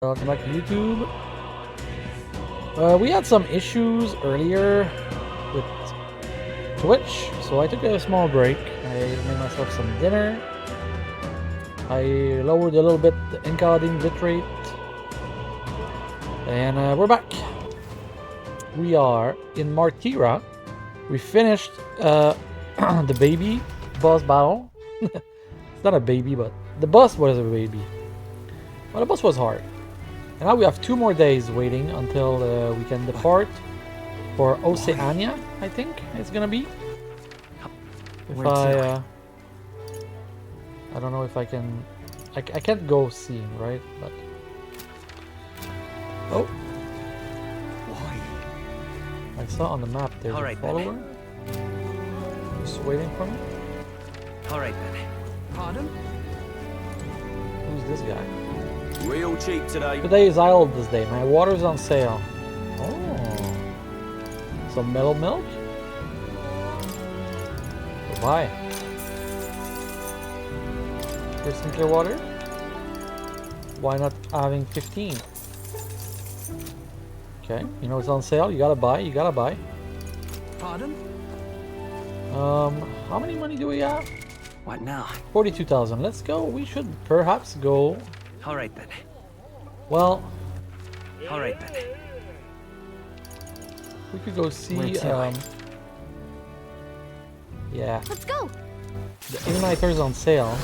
Welcome back to YouTube. We had some issues earlier with Twitch, so I took a small break. I made myself some dinner. I lowered a little bit the encoding bitrate. And we're back. We are in Martira. We finished the baby boss battle. It's not a baby, but the boss was a baby. But the boss was hard. And now we have 2 more days waiting until we can depart for Oceania, I think it's gonna be. If I don't know if I can... I can't go seeing, right? But... Oh! Why? I saw on the map there's a follower. Just waiting for me. Alright then. Pardon? Who's this guy? Real cheap today. Today is Isles Day. My water's on sale. Oh. Some metal milk? Goodbye. Here's some clear water. Why not having 15? Okay, you know it's on sale. You gotta buy. You gotta buy. Pardon? How many money do we have? What now? 42,000. Let's go. We should perhaps go. Alright then. Well, Alright then. we could go see. Yeah. Let's go. The igniter's on sale.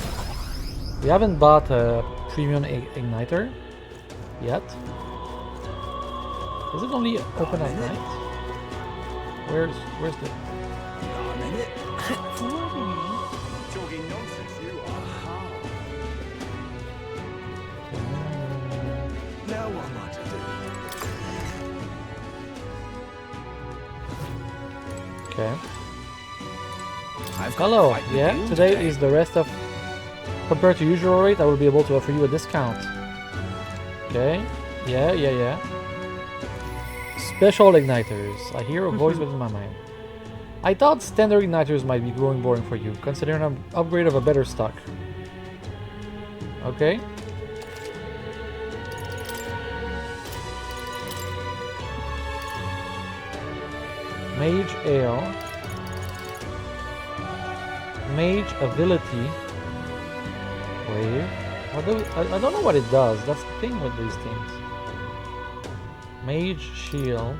We haven't bought a premium igniter yet. Is it only open at night? Where's the... Talking nonsense, you are. Now what am I to do? Okay. I've got Hello. to fight with Yeah, you today is the rest of... Compared to usual rate, I will be able to offer you a discount. Okay. Yeah. Special igniters. I hear a voice within my mind. I thought standard igniters might be growing boring for you, considering an upgrade of a better stock. Okay. Mage Ale. Mage Ability. Wave. I don't know what it does. That's the thing with these things. Mage Shield.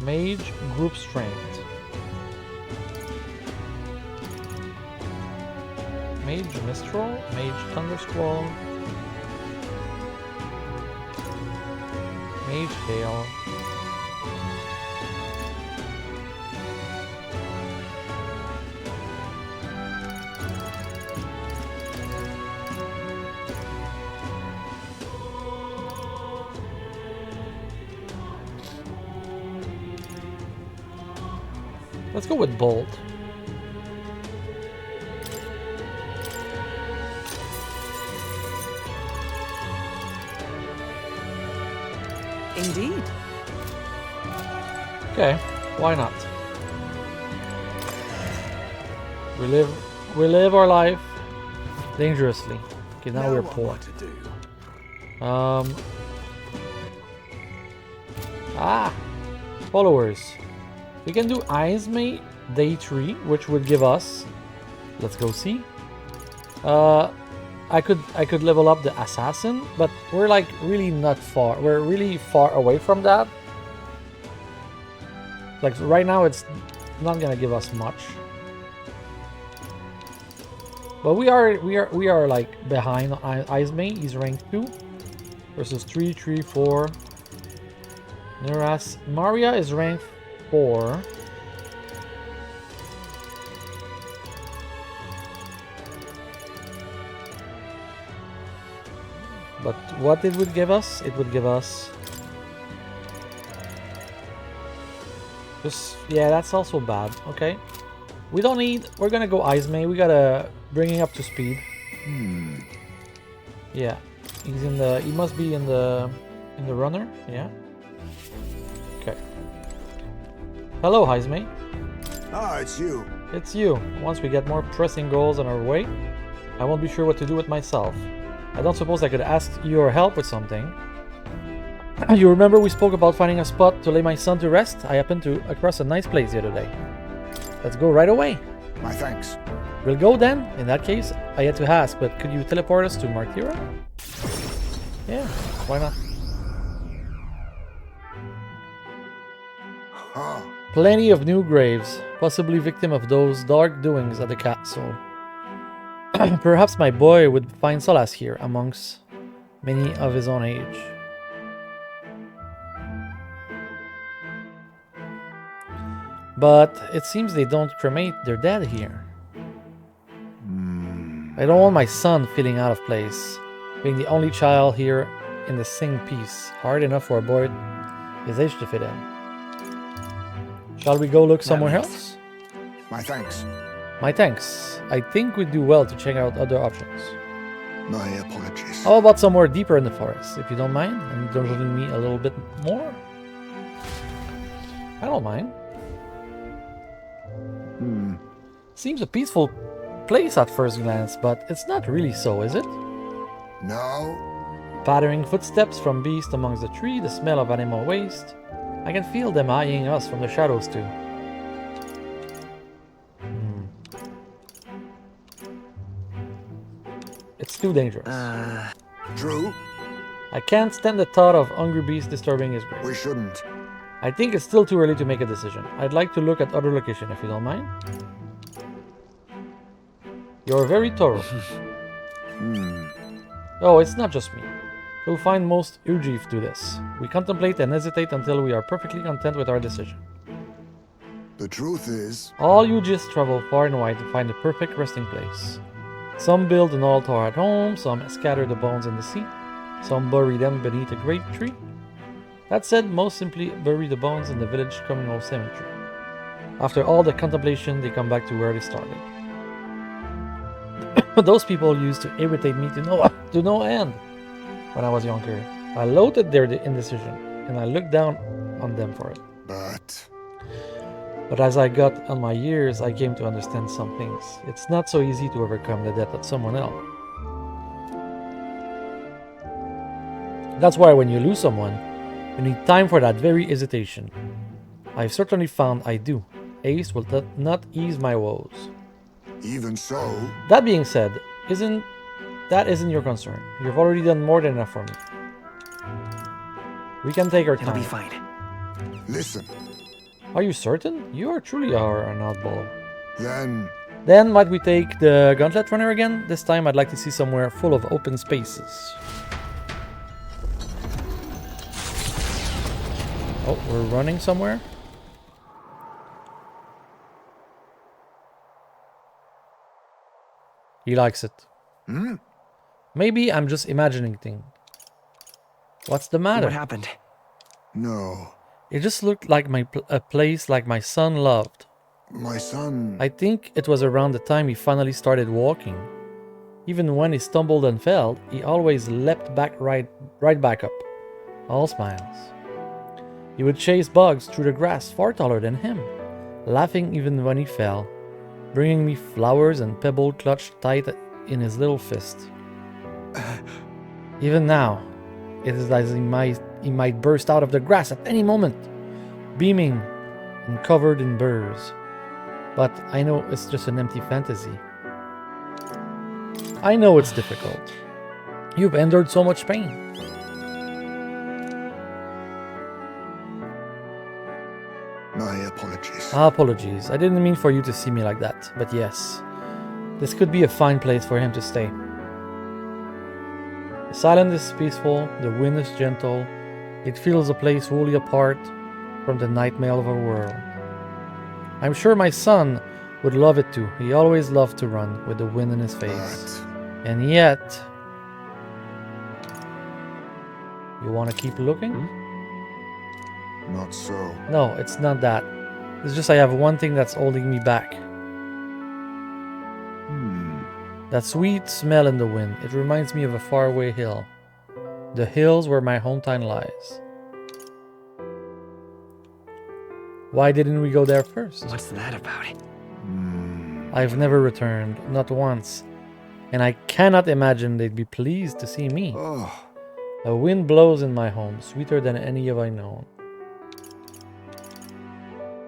Mage Group Strength. Mage Mistral. Mage Thunder Squall. Mage Hail. Let's go with Bolt. Indeed. Okay, why not? We live our life dangerously. Okay, now we're what poor. am I to do? Followers. We can do Izme Day 3, which would give us... Let's go see. I could level up the Assassin, but we're like really not far. We're really far away from that. Like right now it's not gonna give us much. But we are like behind Izme. He's rank 2 versus 3, 3, 4. Neras Maria is rank 4. But what it would give us? It would give us... Just, yeah, that's also bad. Okay. We don't need... We're gonna go Izme. We gotta bring him up to speed. Yeah. He's in the... He must be in the runner. Yeah. Okay. Hello, Izme. Ah, it's you. It's you. Once we get more pressing goals on our way, I won't be sure what to do with myself. I don't suppose I could ask your help with something. You remember we spoke about finding a spot to lay my son to rest? I happened to across a nice place the other day. Let's go right away. My thanks. We'll go then. In that case, I had to ask, but could you teleport us to Martira? Yeah, why not? Huh. Plenty of new graves, possibly victim of those dark doings at the castle. Perhaps my boy would find solace here amongst many of his own age. But it seems they don't cremate their dead here. I don't want my son feeling out of place, being the only child here in the same piece. Hard enough for a boy his age to fit in. Shall we go look somewhere else? My thanks. My thanks. I think we'd do well to check out other options. My apologies. How about somewhere deeper in the forest, if you don't mind, and indulging me a little bit more? I don't mind. Seems a peaceful place at first glance, but it's not really so, is it? No. Pattering footsteps from beasts amongst the tree, the smell of animal waste. I can feel them eyeing us from the shadows too. It's too dangerous. True. I can't stand the thought of hungry beasts disturbing his grave. We shouldn't. I think it's still too early to make a decision. I'd like to look at other locations if you don't mind. You're very thorough. Oh, it's not just me. You'll find most Ujif do this. We contemplate and hesitate until we are perfectly content with our decision. The truth is, All Ujis travel far and wide to find the perfect resting place. Some build an altar at home, some scatter the bones in the sea, some bury them beneath a great tree. That said, most simply bury the bones in the village communal cemetery. After all the contemplation, they come back to where they started. Those people used to irritate me to no end when I was younger. I loathed their indecision, and I looked down on them for it. But as I got on my years, I came to understand some things. It's not so easy to overcome the death of someone else. That's why when you lose someone, you need time for that very hesitation. I've certainly found I do. Haste will not ease my woes. even so, That being said, isn't your concern. You've already done more than enough for me. We can take our It'll time. be fine. listen. Are you certain? You are truly an oddball. Then Might we take the gauntlet runner again? This time I'd like to see somewhere full of open spaces. Oh, we're running somewhere? He likes it. Maybe I'm just imagining things. What's the matter? What happened? no, It just looked like a place like my son loved. my son. I think it was around the time he finally started walking. Even when he stumbled and fell, he always leapt back right back up. All smiles. He would chase bugs through the grass far taller than him, laughing even when he fell, bringing me flowers and pebbles clutched tight in his little fist. Even now, it is as he might burst out of the grass at any moment, beaming and covered in burrs. But I know it's just an empty fantasy. I know it's difficult. You've endured so much pain. My apologies. Apologies. I didn't mean for you to see me like that, but yes. This could be a fine place for him to stay. The silence is peaceful, the wind is gentle. It feels a place wholly apart from the nightmare of our world. I'm sure my son would love it too. He always loved to run with the wind in his face. And yet... You want to keep looking? Not so. No, it's not that. It's just I have one thing that's holding me back. That sweet smell in the wind. It reminds me of a faraway hill. The hills where my hometown lies. Why didn't we go there first? What's that about? I've never returned, not once. And I cannot imagine they'd be pleased to see me. Oh, A wind blows in my home, sweeter than any have I known.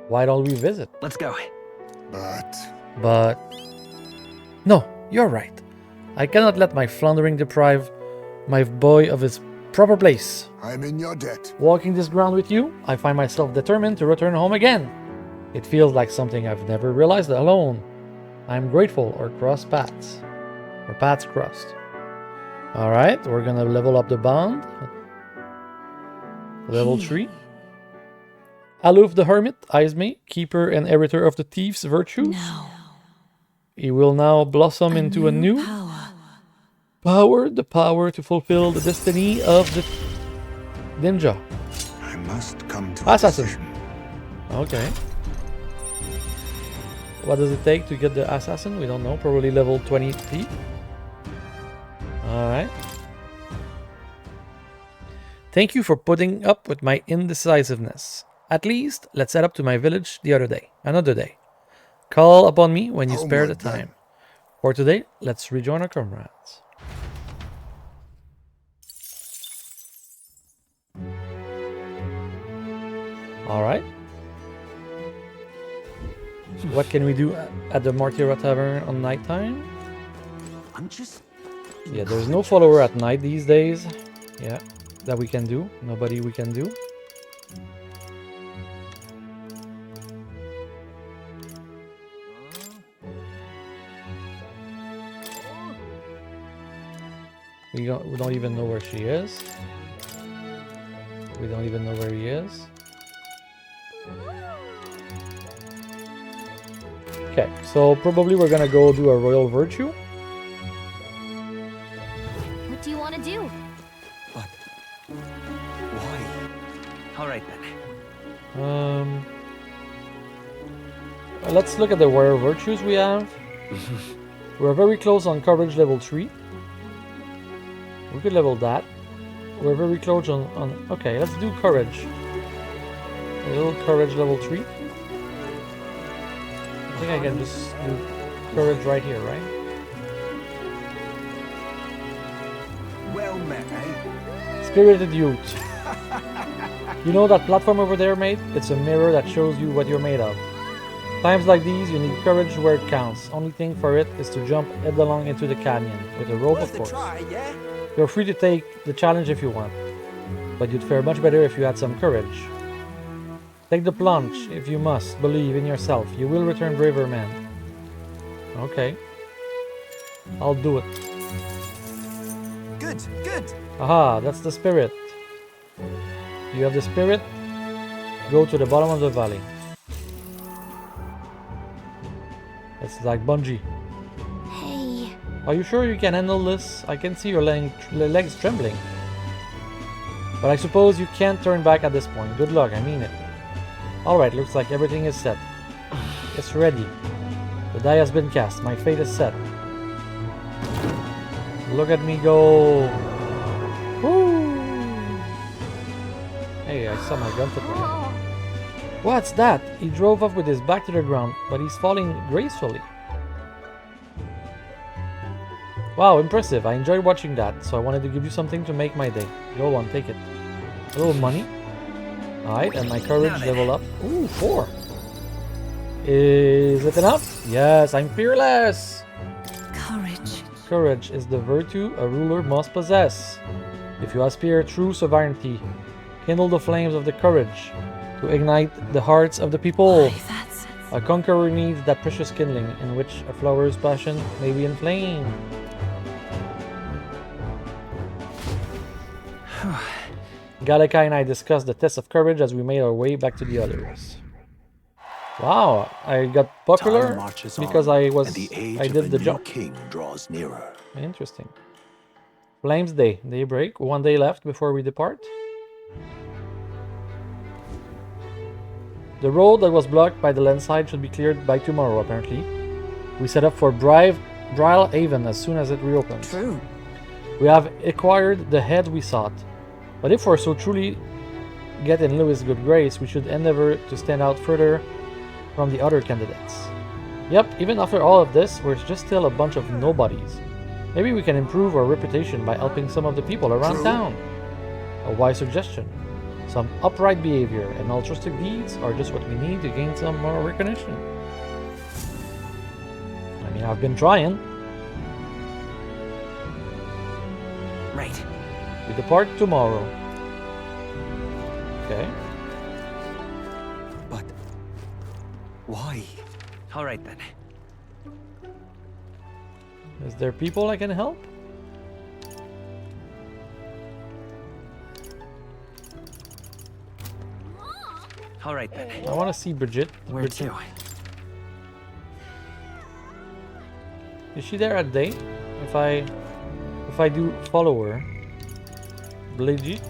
Why don't we visit? Let's go. But No, you're right. I cannot let my floundering deprive my boy of his proper place. I'm in your debt. Walking this ground with you, I find myself determined to return home again. It feels like something I've never realized alone. I'm grateful or cross paths. Or paths crossed. Alright, we're gonna level up the bond. Level 3. Aloof the Hermit eyes me, keeper and inheritor of the thief's virtues. No. He will now blossom into a new power. the power to fulfill the destiny of the ninja. I must come to a Assassin. decision. Okay. What does it take to get the assassin? We don't know. Probably level 20 thief. Alright. Thank you for putting up with my indecisiveness. At least, let's head up to my village another day. Call upon me when you spare the Homeward, then. time. For today, let's rejoin our comrades. Alright. What can we do at the Martira Tavern on nighttime? I'm just... Yeah, there's no follower at night these days. Yeah, that we can do. Nobody we can do. We don't even know where she is. We don't even know where he is. Okay, so probably we're gonna go do a royal virtue. What do you want to do? But... why? All right, then. Let's look at the royal virtues we have. We're very close on courage level 3. We could level that. We're very close on okay, let's do courage. A little courage level 3. I think I can just do courage right here, right? Well met, eh? Spirited Youth. You know that platform over there, mate? It's a mirror that shows you what you're made of. Times like these, you need courage where it counts. Only thing for it is to jump headlong into the canyon, with a rope, of course. yeah? You're free to take the challenge if you want, but you'd fare much better if you had some courage. Take the plunge if you must. Believe in yourself. You will return braver man. Okay. I'll do it. Good, good. Aha, that's the spirit. You have the spirit? Go to the bottom of the valley. It's like bungee. Hey. Are you sure you can handle this? I can see your legs trembling. But I suppose you can't turn back at this point. Good luck, I mean it. Alright, looks like everything is set. It's ready. The die has been cast. My fate is set. Look at me go. Woo! Hey, I saw my gun foot. Oh. What's that? He drove off with his back to the ground, but he's falling gracefully. Wow, impressive. I enjoyed watching that, so I wanted to give you something to make my day. Go on, take it. A little money. Alright, and my courage level up. Ooh, 4. Is it enough? Yes, I'm fearless! Courage. Courage is the virtue a ruler must possess. If you aspire true sovereignty, kindle the flames of the courage to ignite the hearts of the people. Why, that's... A conqueror needs that precious kindling in which a flower's passion may be inflamed. Gallica and I discussed the test of courage as we made our way back to the others. Wow, I got popular Time marches because on, I and the age I of did a the new jump. king draws nearer. Interesting. Flames Day, daybreak. 1 day left before we depart. The road that was blocked by the landslide should be cleared by tomorrow, apparently. We set up for Brilehaven as soon as it reopens. True. We have acquired the head we sought. But if we're so truly get in Louis' good grace, we should endeavor to stand out further from the other candidates. Yep, even after all of this, we're just still a bunch of nobodies. Maybe we can improve our reputation by helping some of the people around True. town. A wise suggestion. Some upright behavior and altruistic deeds are just what we need to gain some more recognition. I mean, I've been trying. Right. We depart tomorrow. Okay. But why? All right then. Is there people I can help? All right then. I want to see Bridget. Where to? Is she there at day? If I do follow her. Bridget.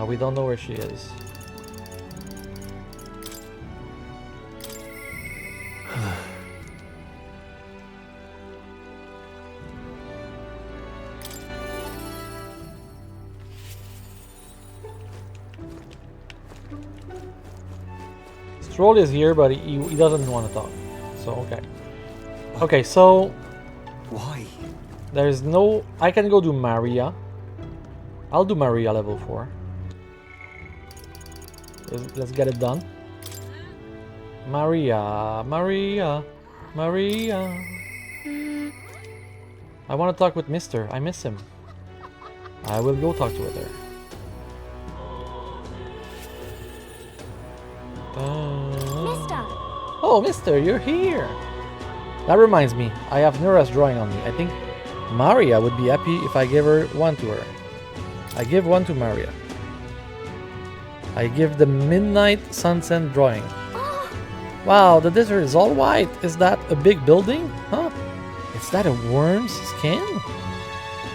We don't know where she is. Stroll is here, but he doesn't want to talk. So, okay. Okay, so... Why? There's no... I can go do Maria. I'll do Maria level 4. Let's get it done. Maria, Maria, Maria. I want to talk with Mister. I miss him. I will go talk to her there. Mister! Oh, Mister, you're here. That reminds me, I have Nura's drawing on me. I think Maria would be happy if I give her one to her. I give one to Maria. I give the midnight sunset drawing. Wow, the desert is all white. Is that a big building? Huh? Is that a worm's skin?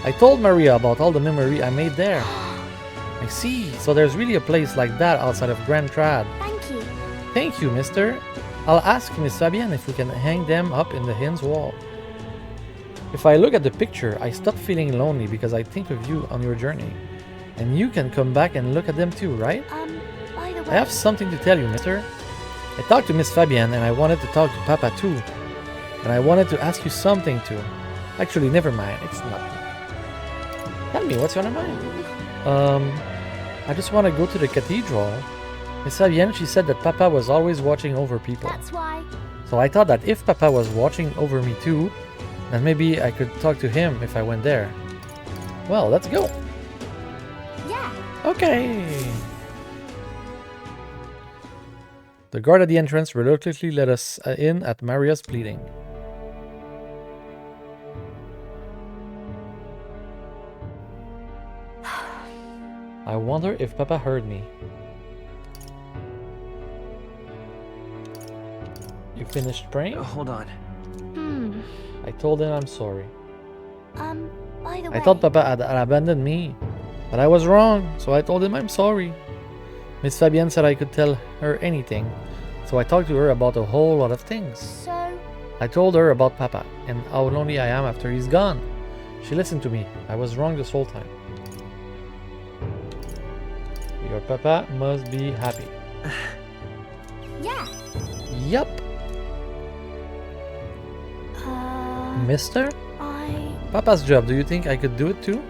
I told Maria about all the memory I made there. I see. So there's really a place like that outside of Grand Trad. Thank you. Thank you, mister. I'll ask Miss Fabienne if we can hang them up in the hind's wall. If I look at the picture, I stop feeling lonely because I think of you on your journey. And you can come back and look at them too, right? By the way... I have something to tell you, mister. I talked to Miss Fabienne and I wanted to talk to Papa too. And I wanted to ask you something too. Actually, never mind. It's nothing. Tell me, what's on your mind? I just want to go to the cathedral. Miss Fabienne, she said that Papa was always watching over people. That's why. So I thought that if Papa was watching over me too, then maybe I could talk to him if I went there. Well, let's go. Yeah. Okay. The guard at the entrance reluctantly let us in at Maria's pleading. I wonder if Papa heard me. You finished praying? Hold on. I told him I'm sorry. By the way... I thought Papa had abandoned me, but I was wrong, so I told him I'm sorry. Miss Fabienne said I could tell her anything, so I talked to her about a whole lot of things. So... I told her about Papa, and how lonely I am after he's gone. She listened to me. I was wrong this whole time. Your Papa must be happy. Yeah. Yup. Mister? Papa's job, do you think I could do it too?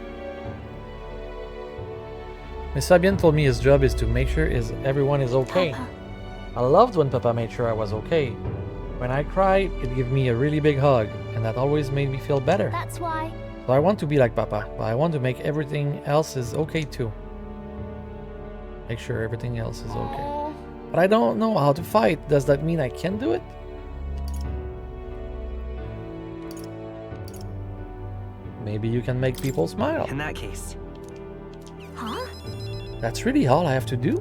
Miss Fabienne told me his job is to make sure everyone is okay. Papa. I loved when Papa made sure I was okay. When I cried, it gave me a really big hug, and that always made me feel better. That's why. So I want to be like Papa, but I want to make everything else is okay too. Make sure everything else is okay. But I don't know how to fight. Does that mean I can do it? Maybe you can make people smile. In that case. Huh? That's really all I have to do.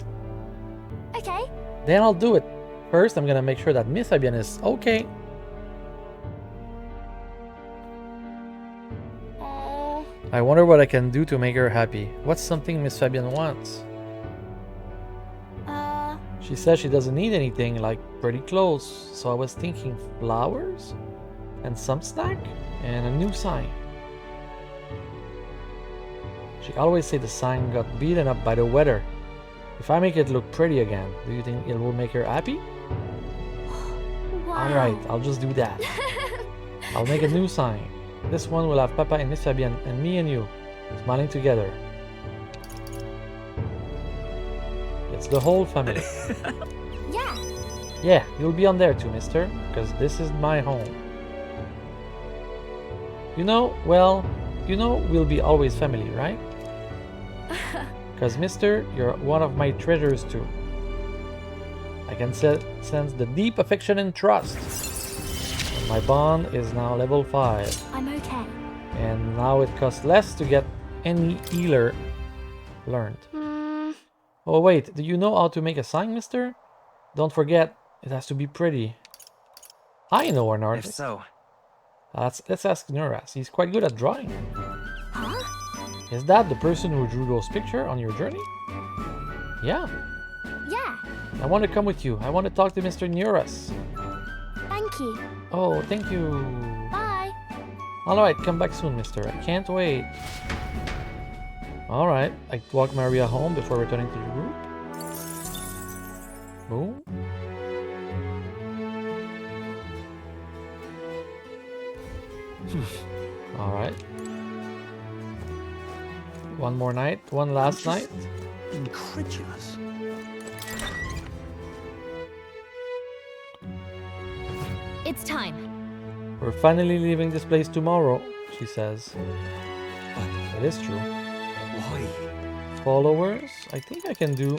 Okay. Then I'll do it. First, I'm gonna make sure that Miss Fabienne is okay. I wonder what I can do to make her happy. What's something Miss Fabienne wants? She says she doesn't need anything like pretty clothes, so I was thinking flowers and some snack and a new sign. She always say the sign got beaten up by the weather. If I make it look pretty again, do you think it will make her happy? Wow. Alright, I'll just do that. I'll make a new sign. This one will have Papa and Miss Fabienne and me and you smiling together. It's the whole family. Yeah. Yeah, you'll be on there too, mister, because this is my home. You know, well, you know we'll be always family, right? Because mister, you're one of my treasures too. I can sense the deep affection and trust. And my bond is now level 5. I'm okay. And now it costs less to get any healer learned. Oh wait, do you know how to make a sign, mister? Don't forget, it has to be pretty. I know an If artist. so, Let's ask Nuras. He's quite good at drawing. Huh? Is that the person who drew those pictures on your journey? Yeah. Yeah. I want to come with you. I want to talk to Mr. Nuras. Thank you. Oh, thank you. Bye. Alright, come back soon, mister. I can't wait. Alright, I walk Maria home before returning to the group. Boom. Alright. One more night. One last night. incredulous. It's time. We're finally leaving this place tomorrow, she says. But It is true. why? Followers? I think I can do...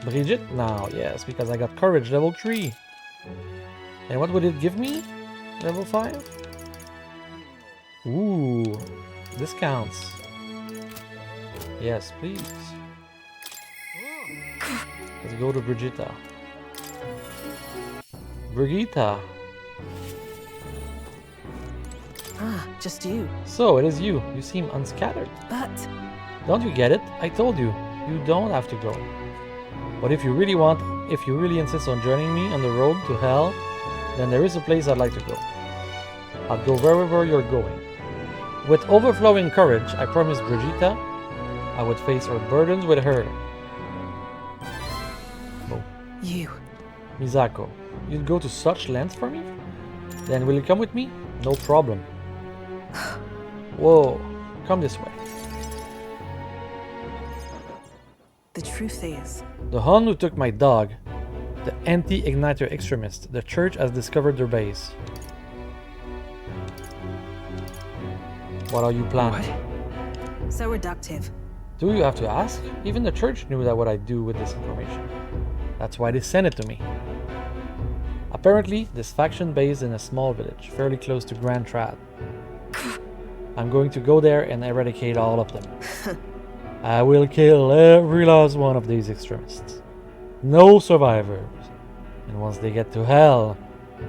Brigitte now, yes, because I got courage level 3. And what would it give me? Level 5? Ooh, discounts. Yes, please. Let's go to Brigitta. Brigitta. Ah, just you. So, it is you. You seem unscattered. But Don't you get it? I told you. You don't have to go. But if you really want, if you really insist on joining me on the road to hell, then there is a place I'd like to go. I'll go wherever you're going. With overflowing courage, I promised Brigitta I would face her burdens with her. Oh, you. Misako, you'd go to such lengths for me? Then will you come with me? No problem. Whoa, come this way. The truth is, The Hun who took my dog, the anti-igniter extremist, the church has discovered their base. What are you planning? so reductive. Do you have to ask? Even the church knew that what I do with this information. That's why they sent it to me. Apparently, this faction based in a small village, fairly close to Grand Trad. I'm going to go there and eradicate all of them. I will kill every last one of these extremists. No survivors. And once they get to hell,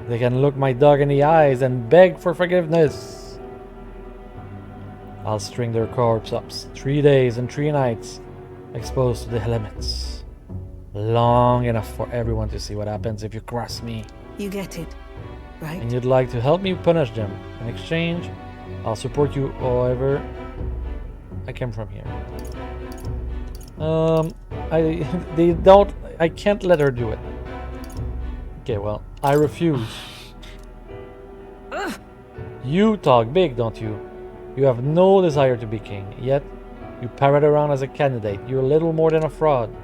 they can look my dog in the eyes and beg for forgiveness. I'll string their corpse up 3 days and 3 nights, exposed to the elements. Long enough for everyone to see what happens if you cross me. You get it, right? And you'd like to help me punish them. In exchange, I'll support you however I came from here. I can't let her do it. Okay, well, I refuse. You talk big, don't you? You have no desire to be king, yet you parrot around as a candidate. You're little more than a fraud.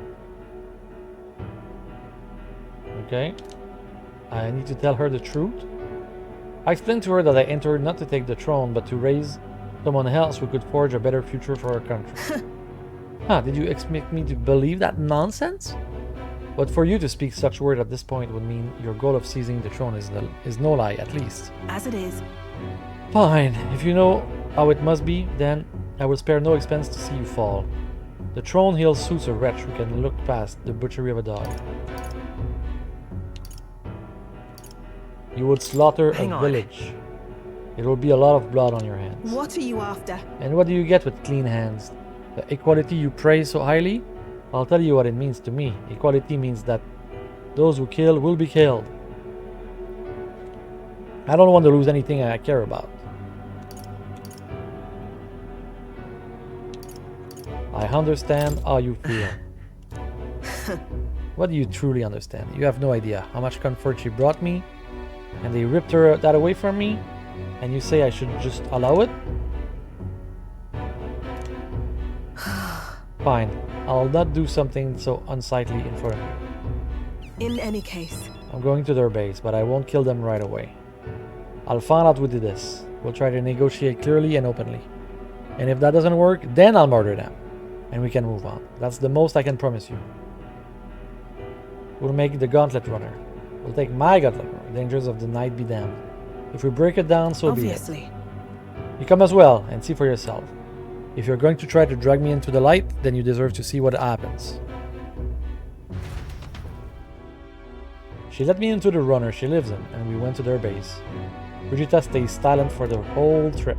Okay. I need to tell her the truth. I explained to her that I entered not to take the throne, but to raise someone else who could forge a better future for our country. Huh, did you expect me to believe that nonsense? But for you to speak such word at this point would mean your goal of seizing the throne is no lie, at least. As it is. Fine, if you know how it must be, then I will spare no expense to see you fall. The throne hill suits a wretch who can look past the butchery of a dog. You would slaughter Hang a on. village. It will be a lot of blood on your hands. What are you after? And what do you get with clean hands? The equality you praise so highly? I'll tell you what it means to me. Equality means that those who kill will be killed. I don't want to lose anything I care about. I understand how you feel. What do you truly understand? You have no idea how much comfort she brought me, and they ripped that away from me, and you say I should just allow it? Fine, I'll not do something so unsightly in front of you. In any case. I'm going to their base, but I won't kill them right away. I'll find out who did this. We'll try to negotiate clearly and openly. And if that doesn't work, then I'll murder them. And we can move on. That's the most I can promise you. We'll make the Gauntlet Runner. We'll take my Gauntlet Runner. Dangers of the night be damned. If we break it down, so Obviously. be it. You come as well and see for yourself. If you're going to try to drag me into the light, then you deserve to see what happens. She let me into the runner she lives in, and we went to their base. Brigitte stays silent for the whole trip.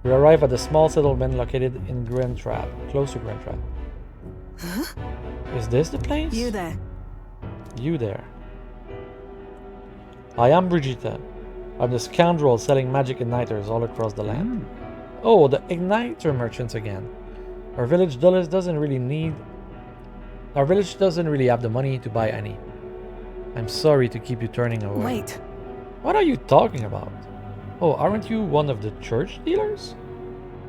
We arrive at a small settlement located in Grentrad, close to Grentrad. Huh? Is this the place? You there. You there. I am Brigitte. I'm the scoundrel selling magic igniters all across the land. Oh, the igniter merchants again. Our village doesn't really have the money to buy any. I'm sorry to keep you turning away. Wait. What are you talking about? Oh, aren't you one of the church dealers?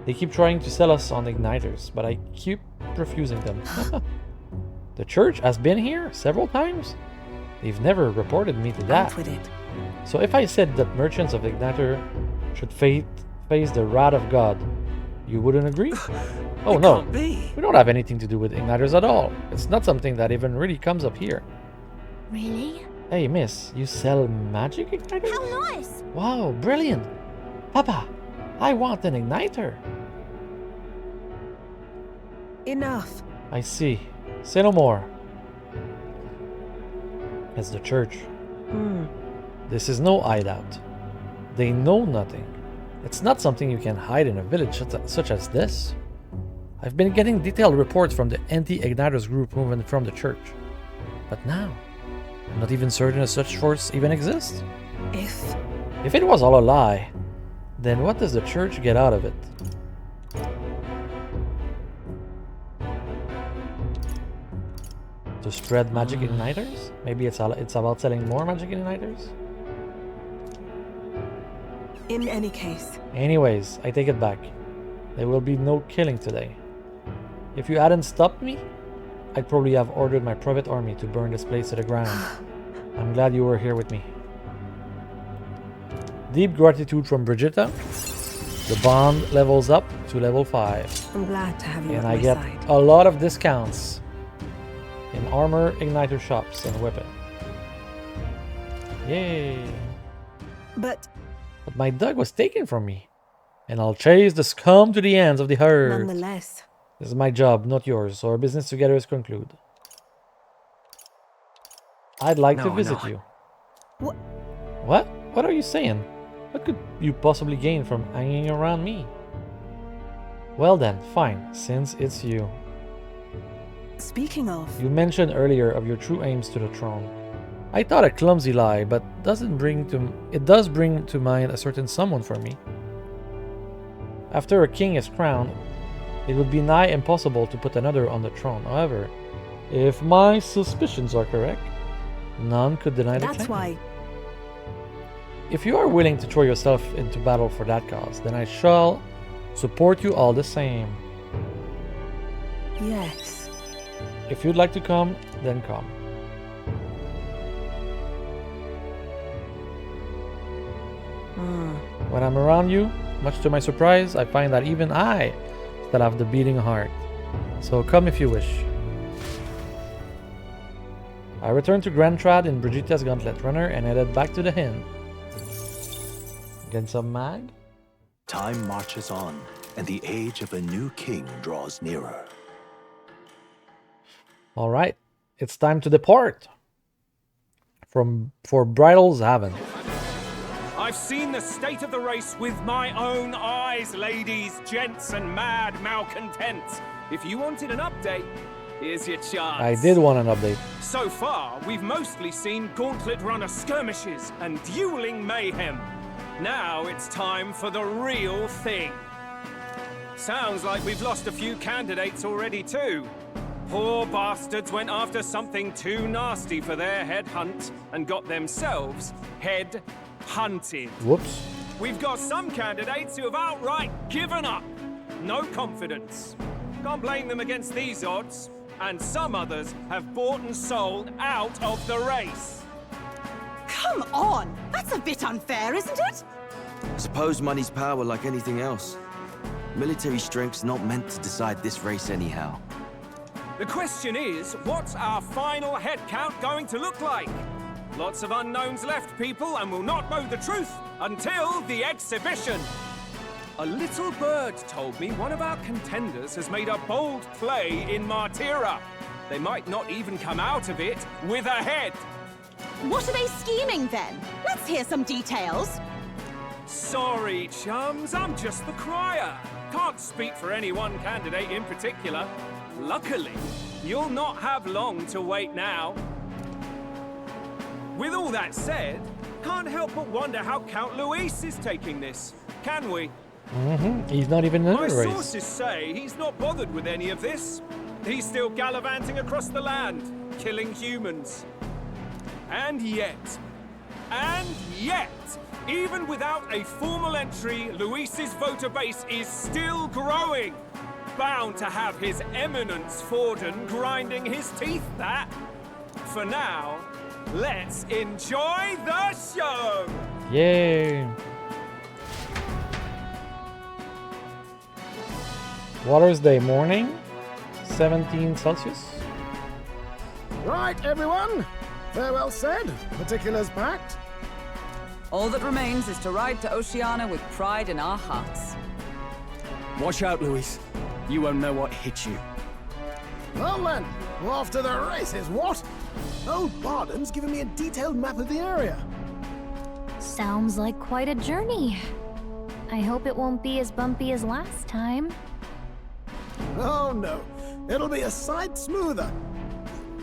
They keep trying to sell us on igniters, but I keep refusing them. The church has been here several times? They've never reported me to that. Out with it. So if I said that merchants of igniter should face the wrath of God, you wouldn't agree? Oh no, Can't be. we don't have anything to do with igniters at all. It's not something that even really comes up here. Really? Hey miss, you sell magic igniters? How nice! Wow, brilliant! Papa, I want an igniter. Enough. I see. Say no more. It's the church. This is no hideout. They know nothing. It's not something you can hide in a village such as this. I've been getting detailed reports from the anti-igniters group moving from the church. But now, I'm not even certain a such force even exists. If it was all a lie, then what does the church get out of it? To spread magic igniters? Maybe it's about selling more magic igniters? In any case. Anyways, I take it back. There will be no killing today. If you hadn't stopped me, I'd probably have ordered my private army to burn this place to the ground. I'm glad you were here with me. Deep gratitude from Brigitte. The bond levels up to level 5. I'm glad to have you And at I my get side. a lot of discounts in armor, igniter shops, and weapon. Yay! But But my dog was taken from me. And I'll chase the scum to the ends of the earth. nonetheless, This is my job, not yours, so our business together is concluded. I'd like to No, visit no. you. What? What? What are you saying? What could you possibly gain from hanging around me? Well then, fine, since it's you. speaking of, You mentioned earlier of your true aims to the throne. I thought a clumsy lie, but it does bring to mind a certain someone for me. After a king is crowned, it would be nigh impossible to put another on the throne. However, if my suspicions are correct, none could deny the that's claim. why. If you are willing to throw yourself into battle for that cause, then I shall support you all the same. Yes. If you'd like to come, then come. When I'm around you, much to my surprise, I find that even I still have the beating heart. So come if you wish. I returned to Grentrad in Brigitte's Gauntlet Runner and headed back to the inn. Get some mag? Time marches on, and the age of a new king draws nearer. Alright, it's time to depart. For Brilehaven. I've seen the state of the race with my own eyes, ladies, gents, and mad malcontents. If you wanted an update, here's your chance. I did want an update. So far, we've mostly seen gauntlet runner skirmishes and dueling mayhem. Now it's time for the real thing. Sounds like we've lost a few candidates already too. Poor bastards went after something too nasty for their head hunt and got themselves head hunted. Whoops. We've got some candidates who have outright given up. No confidence. Can't blame them against these odds. And some others have bought and sold out of the race. Come on! That's a bit unfair, isn't it? Suppose money's power like anything else. Military strength's not meant to decide this race anyhow. The question is, what's our final head count going to look like? Lots of unknowns left, people, and we'll not know the truth until the exhibition. A little bird told me one of our contenders has made a bold play in Martira. They might not even come out of it with a head. What are they scheming then? Let's hear some details. Sorry, chums, I'm just the crier. Can't speak for any one candidate in particular. Luckily, you'll not have long to wait now. With all that said, can't help but wonder how Count Luis is taking this, can we? He's not even in My the race. sources say he's not bothered with any of this. He's still gallivanting across the land, killing humans. And yet, even without a formal entry, Luis's voter base is still growing. Bound to have His Eminence Forden grinding his teeth, that. For now, let's enjoy the show! Yay! Water's Day morning, 17 Celsius. Right, everyone. Farewell said, particulars packed. All that remains is to ride to Oceania with pride in our hearts. Watch out, Luis. You won't know what hit you. Well then, we're off to the races, what? Old Barden's given me a detailed map of the area. Sounds like quite a journey. I hope it won't be as bumpy as last time. Oh no, it'll be a sight smoother.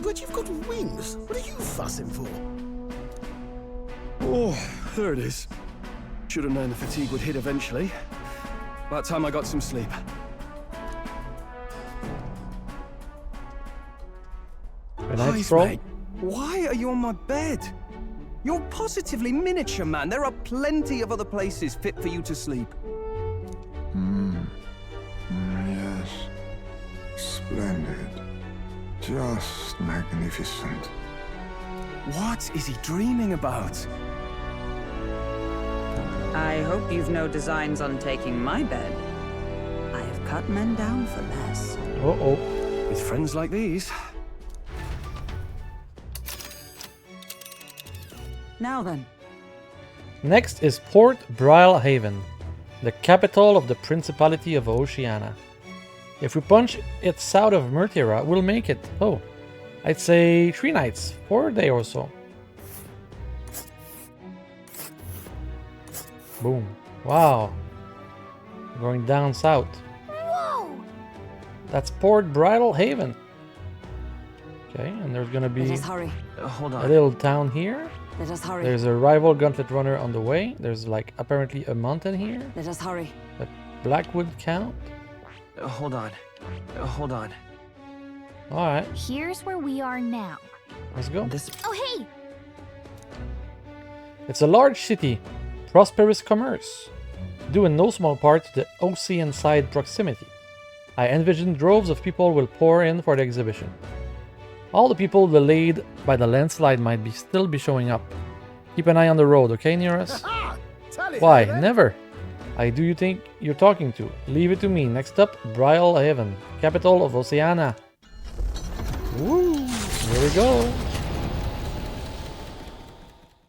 But you've got wings. What are you fussing for? Oh, there it is. Should have known the fatigue would hit eventually. About time I got some sleep. Good night, Guys, Stroll. mate, why are you on my bed? You're positively miniature, man. There are plenty of other places fit for you to sleep. Yes. Splendid. Just magnificent. What is he dreaming about? I hope you've no designs on taking my bed. I have cut men down for less. Uh-oh. With friends like these. Now then. Next is Port Brilehaven, the capital of the Principality of Oceania. If we punch it south of Martira, we'll make it. Oh, I'd say 3 nights, 4 days or so. Boom. Wow. Going down south. Whoa! That's Port Brilehaven. Okay, and there's gonna be Let us hurry. Hold a on. little town here. Let us hurry. There's a rival gauntlet runner on the way. There's like apparently a mountain here. Let us hurry. A Blackwood Count. Hold on. Hold on. Alright, Here's where we are now. let's go. This. Oh, hey! It's a large city, prosperous commerce, due in no small part to the ocean side proximity. I envision droves of people will pour in for the exhibition. All the people delayed by the landslide might still be showing up. Keep an eye on the road, okay, near us? Ah, tell you Why? then. Never. I do you think you're talking to? Leave it to me. Next up, Brilehaven, capital of Oceania. Woo! Here we go.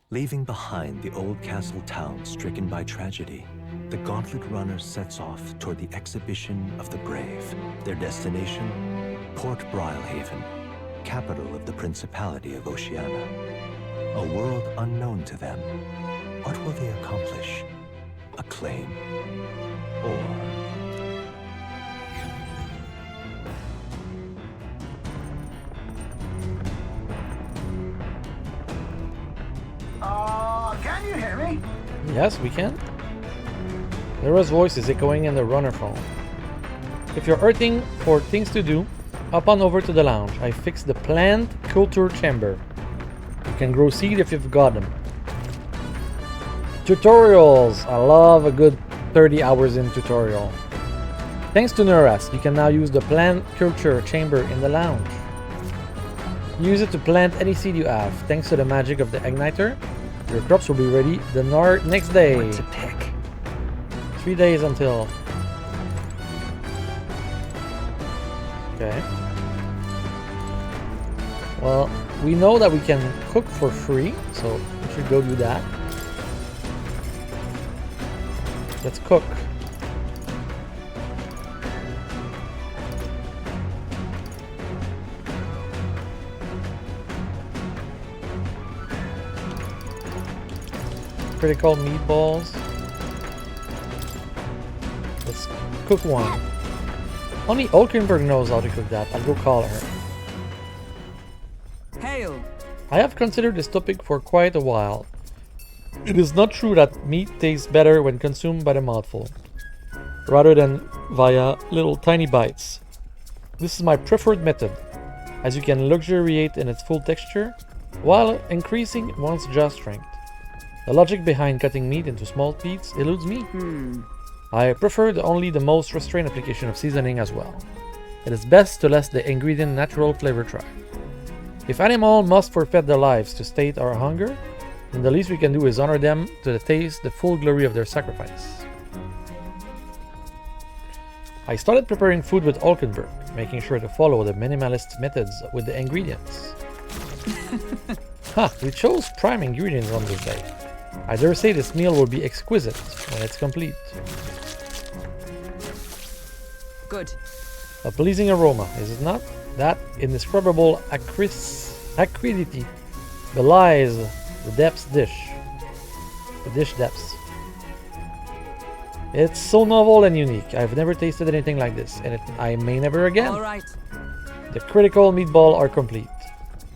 Leaving behind the old castle town stricken by tragedy, the gauntlet runner sets off toward the exhibition of the brave. Their destination, Port Brilehaven, capital of the Principality of Oceania. A world unknown to them. What will they accomplish? Acclaim? Or... Can you hear me? Yes, we can. Lara's voice is echoing in the runner phone. If you're hurting for things to do, up on over to the lounge. I fixed the plant culture chamber. You can grow seed if you've got them. Tutorials. I love a good 30 hours in tutorial. Thanks to Nuras, you can now use the plant culture chamber in the lounge. Use it to plant any seed you have. Thanks to the magic of the igniter, your crops will be ready the next day. What to pick? 3 days until. Okay. Well, we know that we can cook for free, so we should go do that. Let's cook. Critical meatballs. Let's cook one. Only Olkenberg knows how to cook that. I'll go call her. Hail! I have considered this topic for quite a while. It is not true that meat tastes better when consumed by the mouthful, rather than via little tiny bites. This is my preferred method, as you can luxuriate in its full texture, while increasing one's jaw strength. The logic behind cutting meat into small bits eludes me. I prefer only the most restrained application of seasoning as well. It is best to let the ingredient natural flavor try. If animals must forfeit their lives to sate our hunger, then the least we can do is honor them to taste the full glory of their sacrifice. I started preparing food with Olkenberg, making sure to follow the minimalist methods with the ingredients. We chose prime ingredients on this day. I dare say this meal will be exquisite when it's complete. Good. A pleasing aroma, is it not? That indescribable acridity belies the dish depths. It's so novel and unique. I've never tasted anything like this, and I may never again. All right. The critical meatball are complete.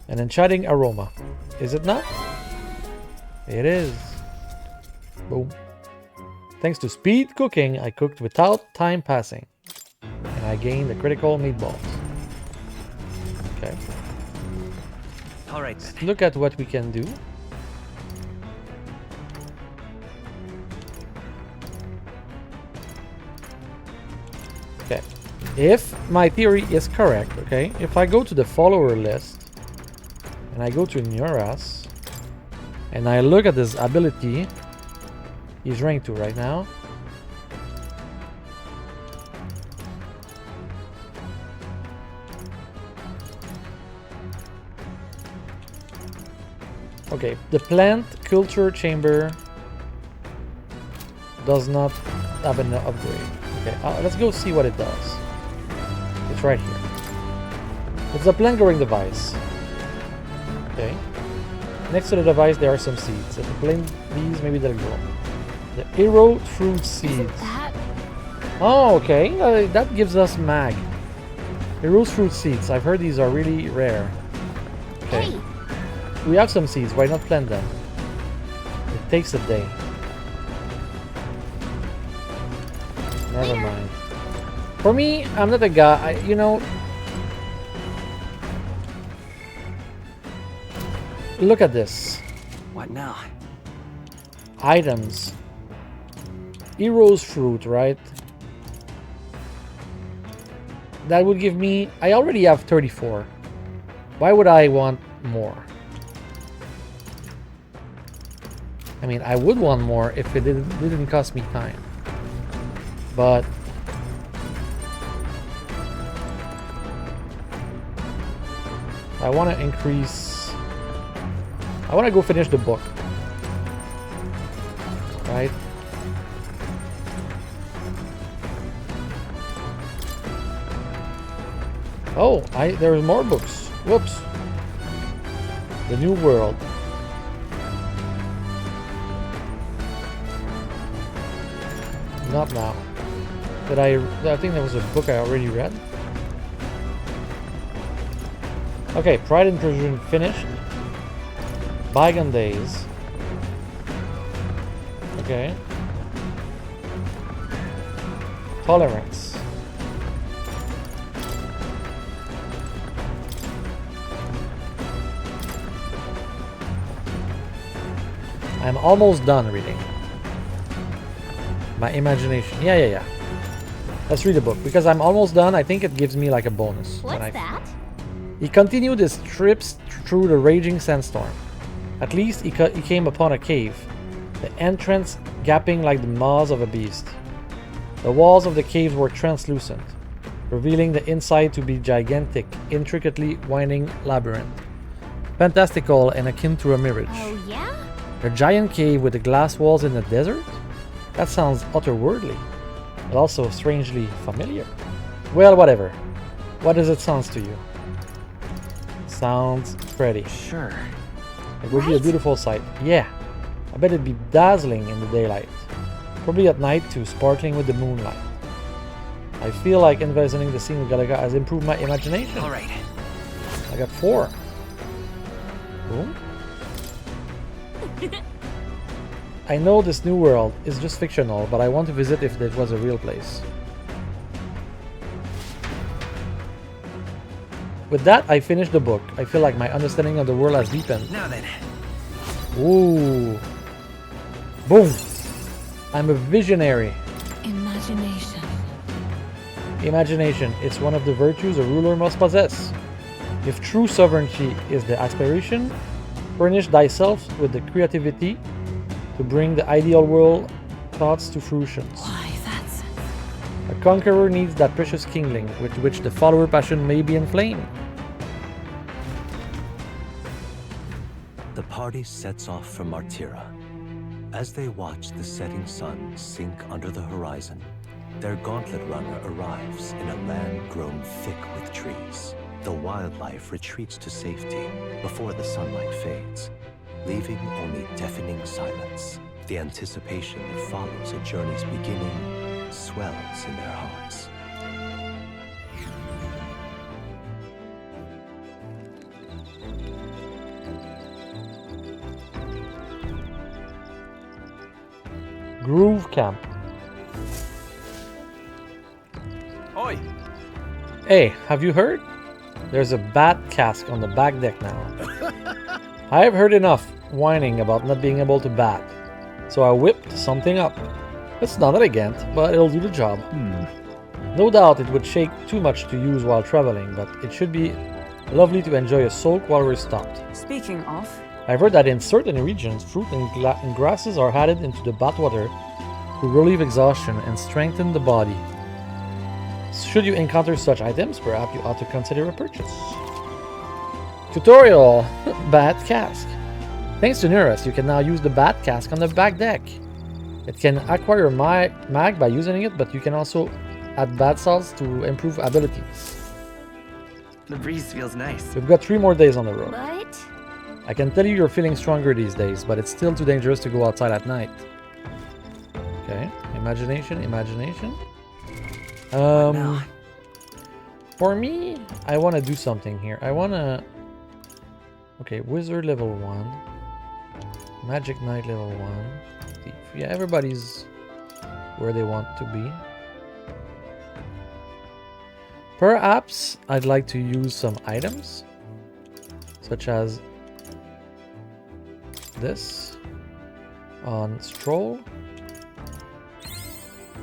An enchanting aroma, is it not? It is. Boom. Thanks to speed cooking, I cooked without time passing. And I gained the critical meatballs. Okay. Alright. Let's look at what we can do. Okay. If my theory is correct, okay, if I go to the follower list and I go to Nuras and I look at this ability, he's rank 2 right now. Okay, the plant culture chamber does not have an upgrade. Okay, let's go see what it does. It's right here. It's a plant growing device. Okay. Next to the device there are some seeds. If you plant these, maybe they'll grow. The arrow fruit seeds. Oh, okay. That gives us mag. Arrow fruit seeds. I've heard these are really rare. Okay. Hey. We have some seeds. Why not plant them? It takes a day. Never mind. For me, I'm not a guy. You know. Look at this. What now? Items. Heroes fruit, right? That would give me... I already have 34. Why would I want more? I mean, I would want more if it didn't cost me time. But... I want to increase... I want to go finish the book. Right? Oh, there's more books. Whoops. The New World. Not now. I think there was a book I already read. Okay, Pride and Prejudice finished. Bygone Days. Okay. Tolerance. I'm almost done reading. My imagination. Yeah. Let's read the book because I'm almost done. I think it gives me like a bonus. What's that? He continued his trips through the raging sandstorm. At least he came upon a cave, the entrance gaping like the maws of a beast. The walls of the caves were translucent, revealing the inside to be gigantic, intricately winding labyrinth. Fantastical and akin to a mirage. Oh, yeah? A giant cave with the glass walls in the desert? That sounds otherworldly, but also strangely familiar. Well, whatever. What does it sound to you? Sounds pretty. Sure. It would be a beautiful sight. Yeah. I bet it'd be dazzling in the daylight. Probably at night too, sparkling with the moonlight. I feel like envisioning the scene with Galaga has improved my imagination. Alright. I got 4. Boom. I know this new world is just fictional, but I want to visit if it was a real place. With that, I finished the book. I feel like my understanding of the world has deepened. Now then. Ooh. Boom. I'm a visionary. Imagination. Imagination. It's one of the virtues a ruler must possess. If true sovereignty is the aspiration, furnish thyself with the creativity to bring the ideal world thoughts to fruition. Why, that's... A conqueror needs that precious kindling with which the follower passion may be inflamed. The party sets off for Martira. As they watch the setting sun sink under the horizon, their gauntlet runner arrives in a land grown thick with trees. The wildlife retreats to safety before the sunlight fades, leaving only deafening silence. The anticipation that follows a journey's beginning swells in their hearts. Groove Camp. Oi! Hey, have you heard? There's a bat cask on the back deck now. I have heard enough whining about not being able to bat, so I whipped something up. It's not elegant, but it'll do the job. No doubt it would shake too much to use while traveling, but it should be lovely to enjoy a soak while we're stopped. Speaking of, I've heard that in certain regions, fruit and grasses are added into the bathwater to relieve exhaustion and strengthen the body. Should you encounter such items, perhaps you ought to consider a purchase. Tutorial! Bat Cask. Thanks to Neurus, you can now use the Bat Cask on the back deck. It can acquire mag by using it, but you can also add bat salts to improve abilities. The breeze feels nice. We've got 3 more days on the road. But... I can tell you you're feeling stronger these days, but it's still too dangerous to go outside at night. Okay, imagination. For me, I want to do something here. I want to... Okay, Wizard level 1. Magic Knight level 1. Thief. Yeah, everybody's where they want to be. Perhaps I'd like to use some items, such as this on Stroll.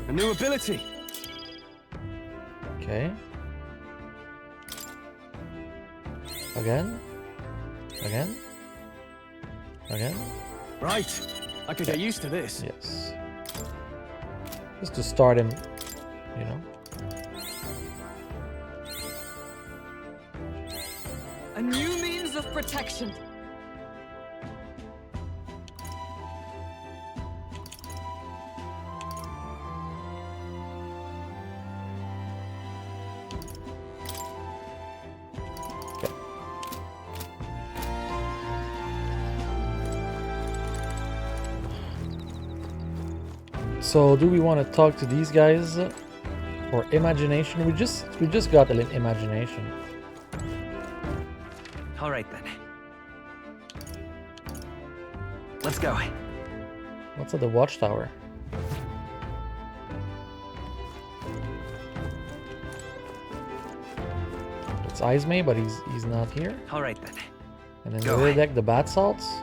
A new ability. Okay. Again. Right. I could get used to this. Yes. Just to start him, you know. A new means of protection. So do we want to talk to these guys for imagination? We just got a little imagination. All right then. Let's go. What's at the watchtower? It's Izme, but he's not here. All right then. And then Go. the rear deck, the bat salts.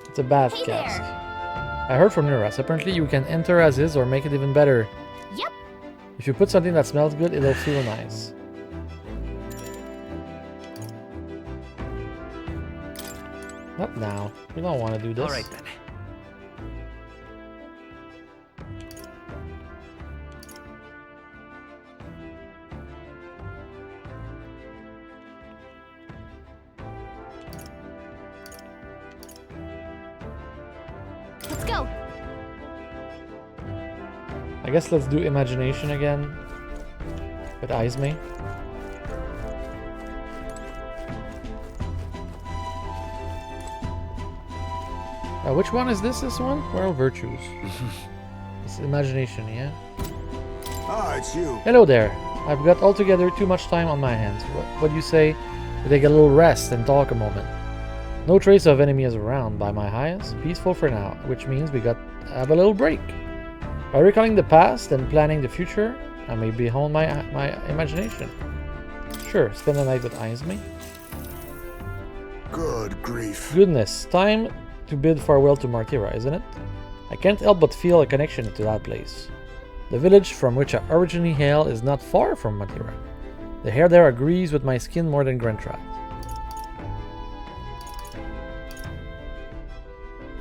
It's a bath Hey cask. there. I heard from Nuras. Apparently you can enter as is or make it even better. Yep. If you put something that smells good, it'll feel nice. Not now. We don't want to do this. All right then. Let's go. I guess let's do imagination again. With Izme. Which one is this? This one? Moral virtues. It's imagination, yeah? Ah, it's you. Hello there. I've got altogether too much time on my hands. What do you say we take a little rest and talk a moment? No trace of enemies around by my highest. Peaceful for now, which means we got to have a little break. By recalling the past and planning the future, I may behold my imagination. Sure, spend the night with Izme. Good grief. Goodness, time to bid farewell to Martira, isn't it? I can't help but feel a connection to that place. The village from which I originally hail is not far from Martira. The hair there agrees with my skin more than Grantrat.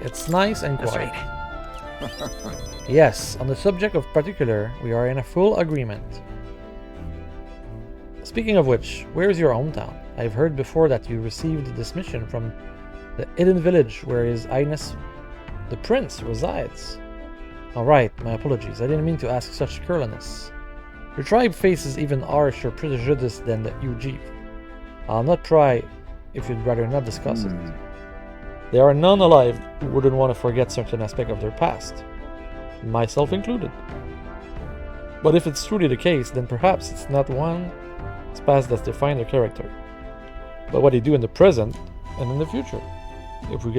It's nice and quiet. Yes, on the subject of particular, we are in a full agreement. Speaking of which, where is your hometown? I've heard before that you received this mission from the hidden village where His Highness the Prince resides. Alright, my apologies. I didn't mean to ask such carelessness. Your tribe faces even harsher prejudice than the UG. I'll not pry if you'd rather not discuss it. There are none alive who wouldn't want to forget certain aspect of their past, myself included. But if it's truly the case, then perhaps it's not one's past that's defined their character, but what they do in the present and in the future. If we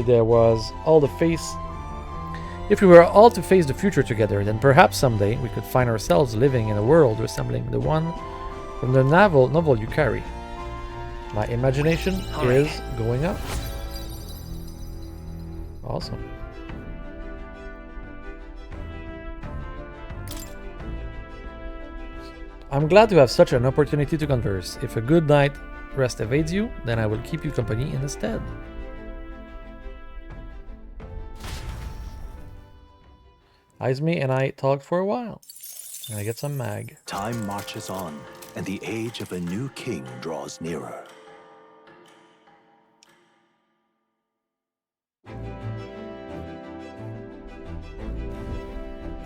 were all to face the future together, then perhaps someday we could find ourselves living in a world resembling the one from the novel you carry. My imagination is going up. Awesome. I'm glad to have such an opportunity to converse. If a good night rest evades you, then I will keep you company instead. Izme and I talked for a while, and I get some mag. Time marches on, and the age of a new king draws nearer.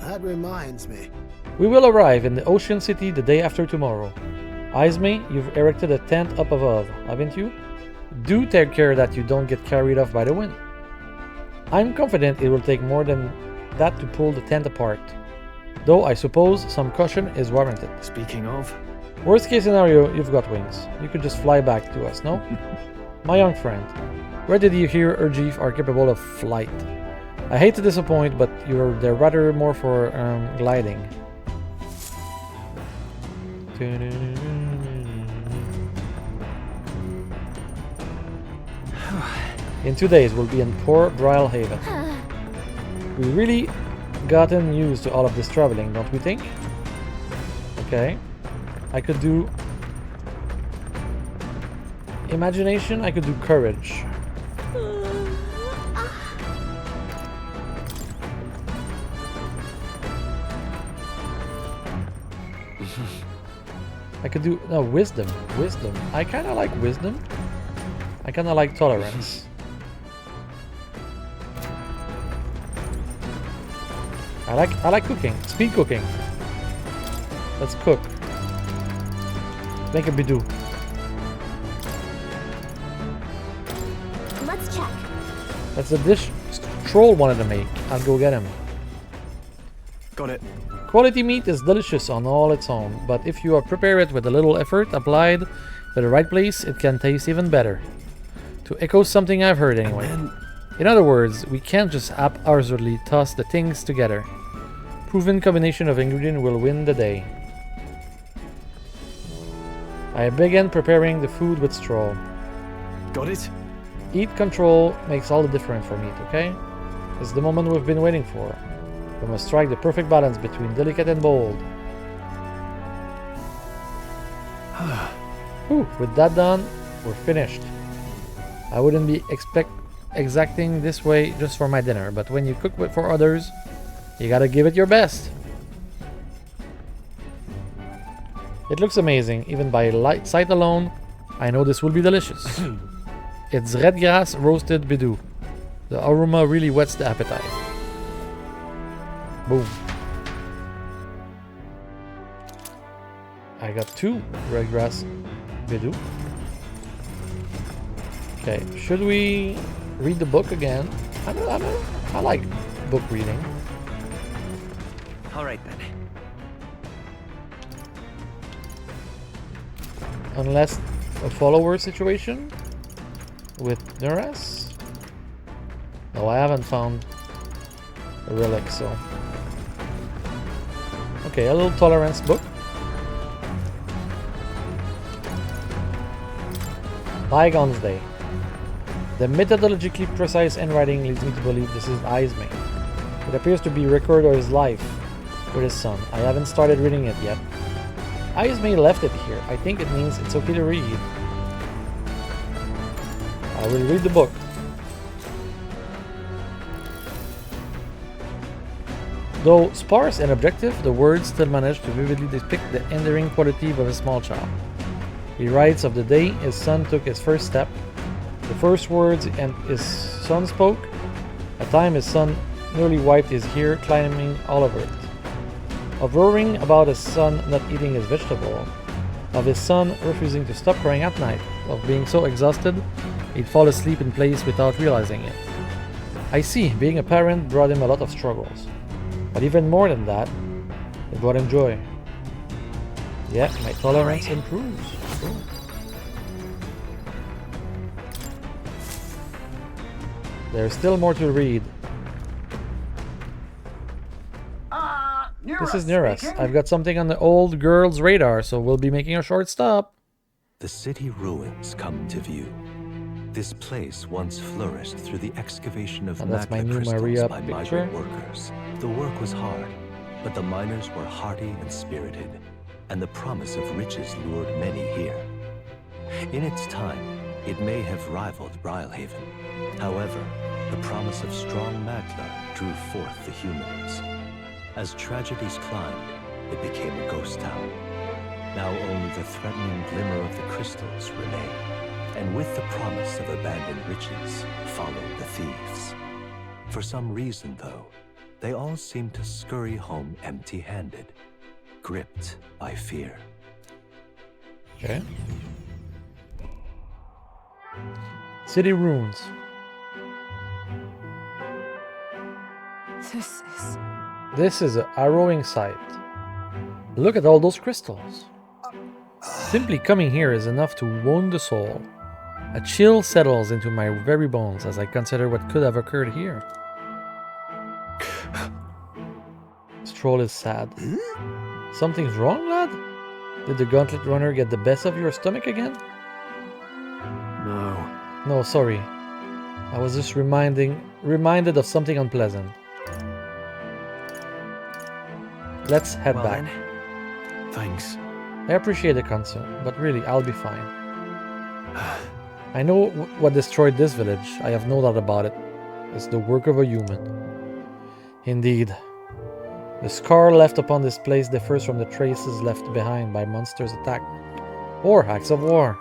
That reminds me. We will arrive in the Ocean City the day after tomorrow. Izme, you've erected a tent up above, haven't you? Do take care that you don't get carried off by the wind. I'm confident it will take more than that to pull the tent apart, though I suppose some caution is warranted. Speaking of, Worst case scenario, you've got wings. You could just fly back to us, no? My young friend, where did you hear Urgif are capable of flight? I hate to disappoint, but they're rather more for gliding. In 2 days, we'll be in Port Brilehaven. We really gotten used to all of this traveling, don't we think? Okay. I could do imagination, I could do courage. I could do wisdom. I kind of like wisdom. I kind of like tolerance. I like cooking. Speed cooking. Let's cook. Make a bidou. Let's check. That's a dish Troll wanted to make. I'll go get him. got it. Quality meat is delicious on all its own, but if you prepare it with a little effort applied to the right place, it can taste even better. To echo something I've heard anyway. In other words, we can't just haphazardly toss the things together. Proven combination of ingredients will win the day. I began preparing the food with straw. Got it? Heat control makes all the difference for meat, okay? It's the moment we've been waiting for. We must strike the perfect balance between delicate and bold. Whew, with that done, we're finished. I wouldn't be exacting this way just for my dinner, but when you cook for others, you gotta give it your best. It looks amazing, even by sight alone. I know this will be delicious. It's red grass roasted bidou. The aroma really whets the appetite. Boom. I got 2 red grass bidou. Okay, should we read the book again? I like book reading. All right then. Unless a follower situation with Nuras. No, I haven't found a relic, so. Okay, a little tolerance book. Bygones Day. The methodologically precise handwriting leads me to believe this is Ismay. It appears to be a record of his life with his son. I haven't started reading it yet. Ismay left it here. I think it means it's okay to read. I will read the book. Though sparse and objective, the words still manage to vividly depict the endearing quality of a small child. He writes of the day his son took his first step, the first words and his son spoke, a time his son nearly wiped his ear climbing all over it. Of worrying about his son not eating his vegetable, of his son refusing to stop crying at night, of being so exhausted he'd fall asleep in place without realizing it. I see, being a parent brought him a lot of struggles. But even more than that, it brought him joy. Yeah, my tolerance improves. Cool. There's still more to read. This is Nuras. I've got something on the old girl's radar, so we'll be making a short stop. The city ruins come to view. This place once flourished through the excavation of And that's my magma new crystals Maria by picture. migrant workers. The work was hard, but the miners were hearty and spirited, and the promise of riches lured many here. In its time, it may have rivaled Brilehaven. However, the promise of strong magma drew forth the humans. As tragedies climbed, it became a ghost town. Now only the threatening glimmer of the crystals remain. And with the promise of abandoned riches followed the thieves. For some reason, though, they all seem to scurry home empty-handed, gripped by fear. Okay. City ruins. This is a harrowing sight. Look at all those crystals. Simply coming here is enough to wound the soul. A chill settles into my very bones as I consider what could have occurred here. Stroll is sad. Something's wrong, lad? Did the Gauntlet Runner get the best of your stomach again? No. No, sorry. I was just reminded of something unpleasant. Let's head back. Then. Thanks. I appreciate the concern, but really, I'll be fine. I know what destroyed this village. I have no doubt about it. It's the work of a human. Indeed. The scar left upon this place differs from the traces left behind by monsters' attack or acts of war.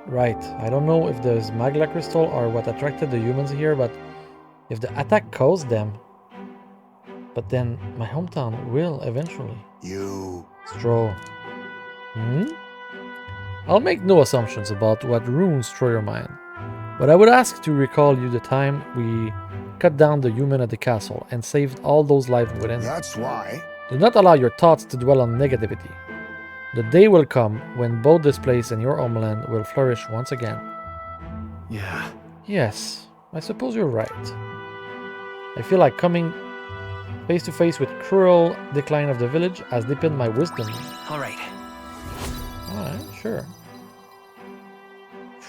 Right, I don't know if the magma crystal are what attracted the humans here, but if the attack caused them, but then my hometown will eventually. You. Stroll. I'll make no assumptions about what runes through your mind, but I would ask to recall you the time we cut down the human at the castle and saved all those lives within. That's why. Do not allow your thoughts to dwell on negativity. The day will come when both this place and your homeland will flourish once again. Yeah. Yes, I suppose you're right. I feel like coming face to face with cruel decline of the village has deepened my wisdom. All right. Alright, sure.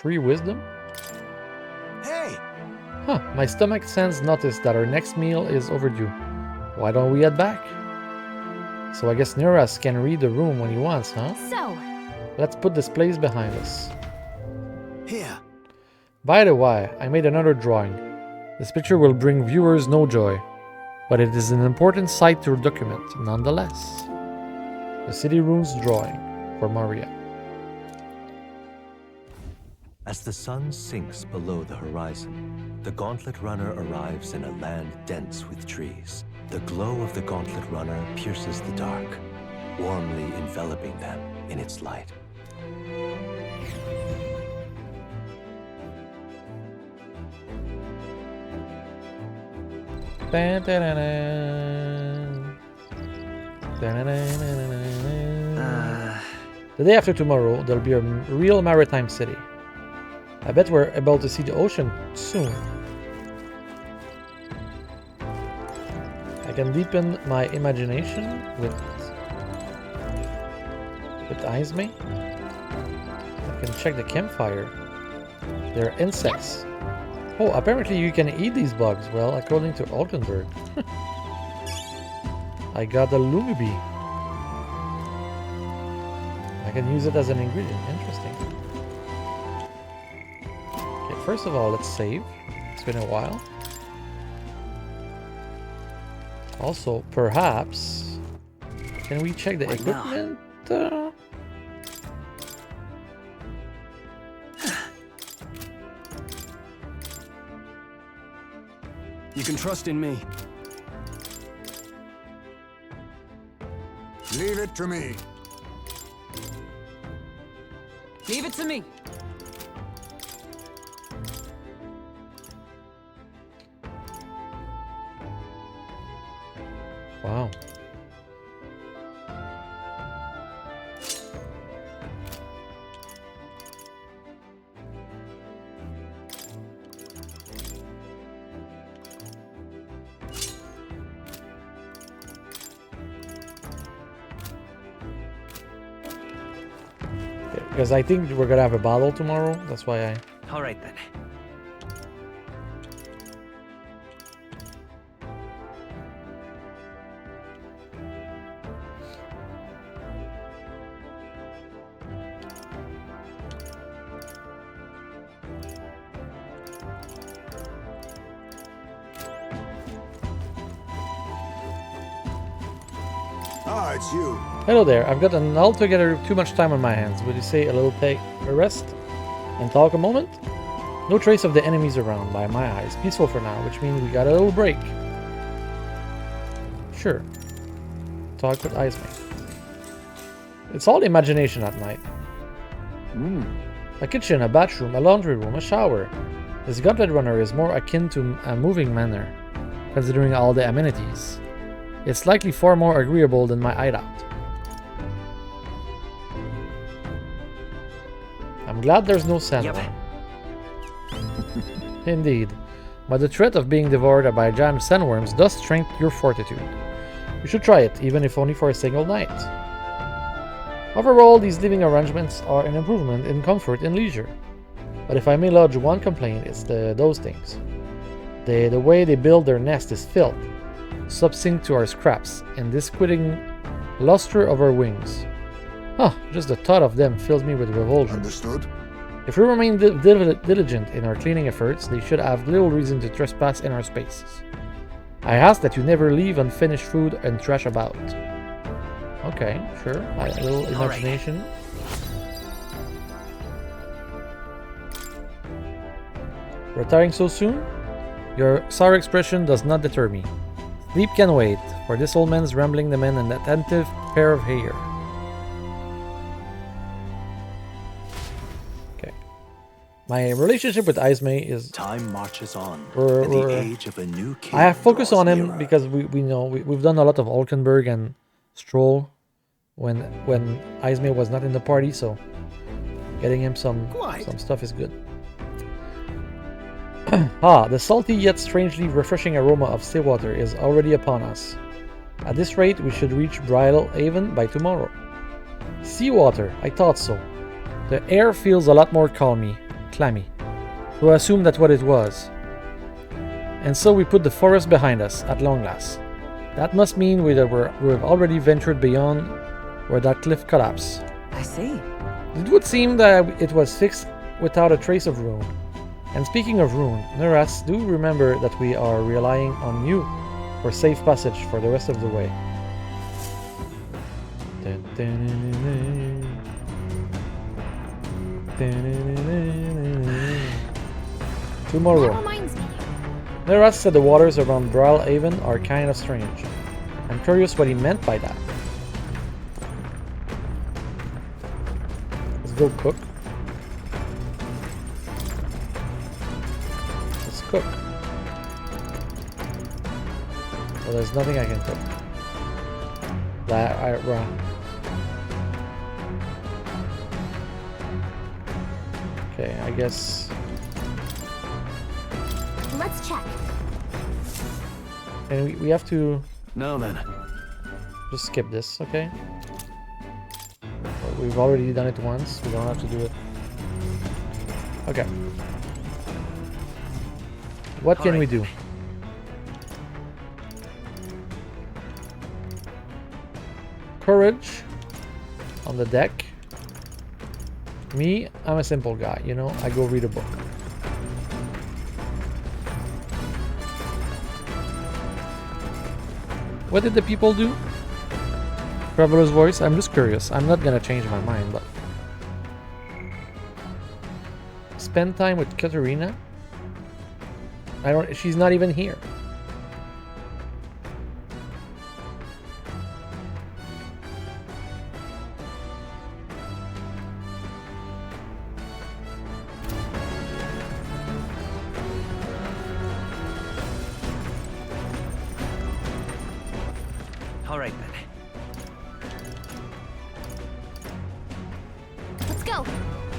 Free wisdom? Hey! Huh, my stomach sense noticed that our next meal is overdue. Why don't we head back? So I guess Neras can read the room when he wants, huh? So, Let's put this place behind us. Here. By the way, I made another drawing. This picture will bring viewers no joy, but it is an important site to document, nonetheless. The city ruins drawing for Maria. As the sun sinks below the horizon, the Gauntlet Runner arrives in a land dense with trees. The glow of the Gauntlet Runner pierces the dark, warmly enveloping them in its light. The day after tomorrow, there'll be a real maritime city. I bet we're about to see the ocean soon. I can deepen my imagination with Izme. I can check the campfire. There are insects. Oh, apparently you can eat these bugs. Well, according to Altenberg. I got a Lumibi. I can use it as an ingredient. Interesting. Okay, first of all, let's save. It's been a while. Also, perhaps... Can we check the equipment? You can trust in me. Leave it to me. Leave it to me. Wow. Because I think we're gonna have a battle tomorrow. That's why I... All right then. Ah, it's you. Hello there. I've got an altogether too much time on my hands. Would you say a little take a rest and talk a moment? No trace of the enemies around by my eyes. Peaceful for now, which means we got a little break. Sure. Talk with Izme. It's all imagination at night. A kitchen, a bathroom, a laundry room, a shower. This Gauntlet Runner is more akin to a moving manor, considering all the amenities. It's likely far more agreeable than my hideout. I'm glad there's no sandworm. Indeed, but the threat of being devoured by giant sandworms does strengthen your fortitude. You should try it, even if only for a single night. Overall, these living arrangements are an improvement in comfort and leisure. But if I may lodge one complaint, it's those things. The way they build their nest is filth, subsync to our scraps, and this quitting luster of our wings. Huh, just the thought of them fills me with revulsion. Understood? If we remain diligent in our cleaning efforts, they should have little reason to trespass in our spaces. I ask that you never leave unfinished food and trash about. Okay, sure. A little imagination. Retiring so soon? Your sour expression does not deter me. Sleep can wait, for this old man's rambling the men an attentive pair of hair. Okay. My relationship with Izme is... Time marches on, and the age of a new king I have focused on him nearer. because we know we've done a lot of Alkenberg and Stroll when Izme was not in the party, so getting him some stuff is good. The salty yet strangely refreshing aroma of seawater is already upon us. At this rate, we should reach Brilehaven by tomorrow. Seawater, I thought so. The air feels a lot more clammy, clammy. So I assumed that's what it was. And so we put the forest behind us, at long last. That must mean we've already ventured beyond where that cliff collapsed. I see. It would seem that it was fixed without a trace of ruin. And speaking of ruin, Neras, do remember that we are relying on you for safe passage for the rest of the way. Tomorrow. That reminds me. Neras said the waters around Brilehaven are kind of strange. I'm curious what he meant by that. Let's go cook. Let's cook. Well, there's nothing I can cook. Okay, I guess. Let's check. And we have to Now then. just skip this, okay? Well, we've already done it once. We don't have to do it. Okay. What can we do? Courage on the deck. Me, I'm a simple guy, you know? I go read a book. What did the people do? Traveler's voice? I'm just curious. I'm not gonna change my mind, but... Spend time with Katerina? She's not even here. All right then. Let's go.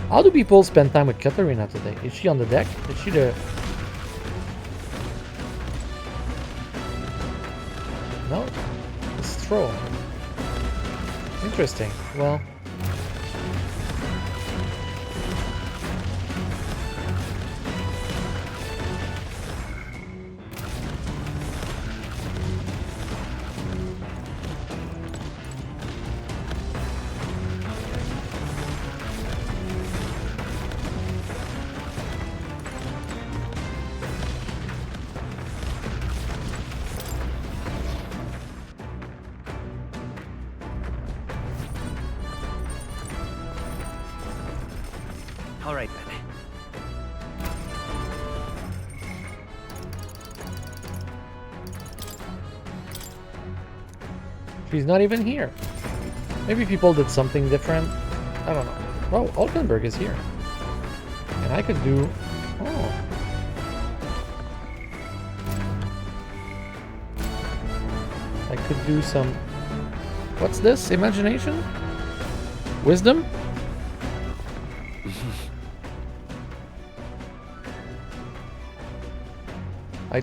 How do people spend time with Katerina today? Is she on the deck? Is she the... No? It's Stroll. Interesting. Well... All right then. She's not even here. Maybe people did something different. I don't know. Oh, Altenberg is here. And I could do... Oh. I could do some... What's this? Imagination? Wisdom? I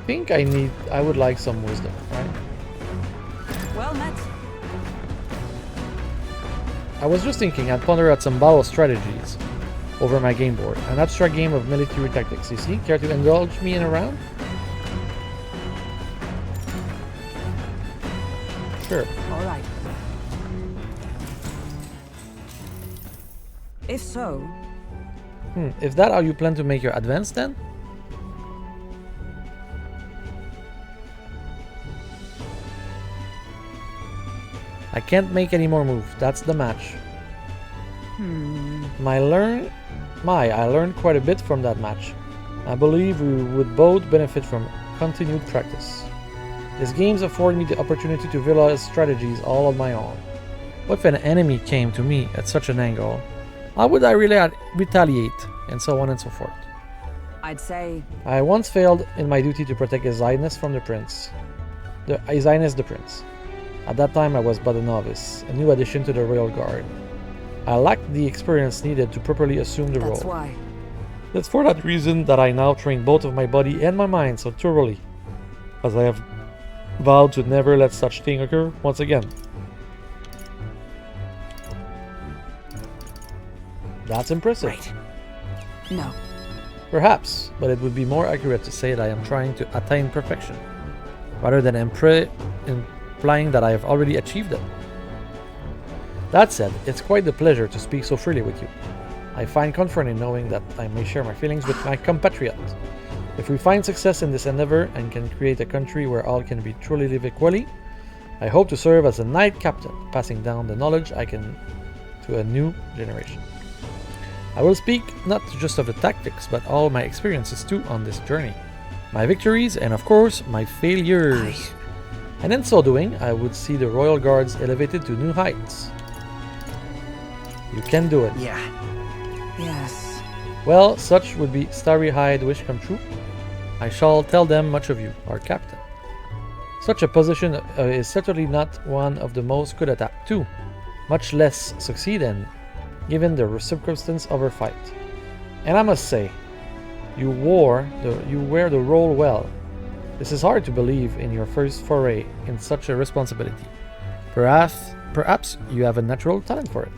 think I would like some wisdom, right? Well met. I was just thinking I'd ponder out some battle strategies over my game board. An abstract game of military tactics, you see? Care to indulge me in a round? Sure. All right. If so... If that how you plan to make your advance then? I can't make any more move. That's the match. I learned quite a bit from that match. I believe we would both benefit from continued practice. These games afford me the opportunity to visualize strategies all on my own. What if an enemy came to me at such an angle? How would I really retaliate? And so on and so forth. I'd say... I once failed in my duty to protect His Highness from the Prince. His Highness the Prince. At that time I was but a novice, a new addition to the Royal Guard. I lacked the experience needed to properly assume the role. That's why. It's for that reason that I now train both of my body and my mind so thoroughly, as I have vowed to never let such thing occur once again. That's impressive. Right. No. Perhaps, but it would be more accurate to say that I am trying to attain perfection, rather than implying that I have already achieved it. That said, it's quite the pleasure to speak so freely with you. I find comfort in knowing that I may share my feelings with my compatriot. If we find success in this endeavor and can create a country where all can be truly live equally, I hope to serve as a knight captain, passing down the knowledge I can to a new generation. I will speak not just of the tactics, but all my experiences too on this journey. My victories and of course my failures. And in so doing, I would see the Royal Guards elevated to new heights. You can do it. Yeah. Yes. Well, such would be starry-eyed wish come true. I shall tell them much of you, our captain. Such a position is certainly not one of the most could adapt to, much less succeed in, given the circumstance of our fight. And I must say, you wear the role well. This is hard to believe in your first foray in such a responsibility. Perhaps you have a natural talent for it.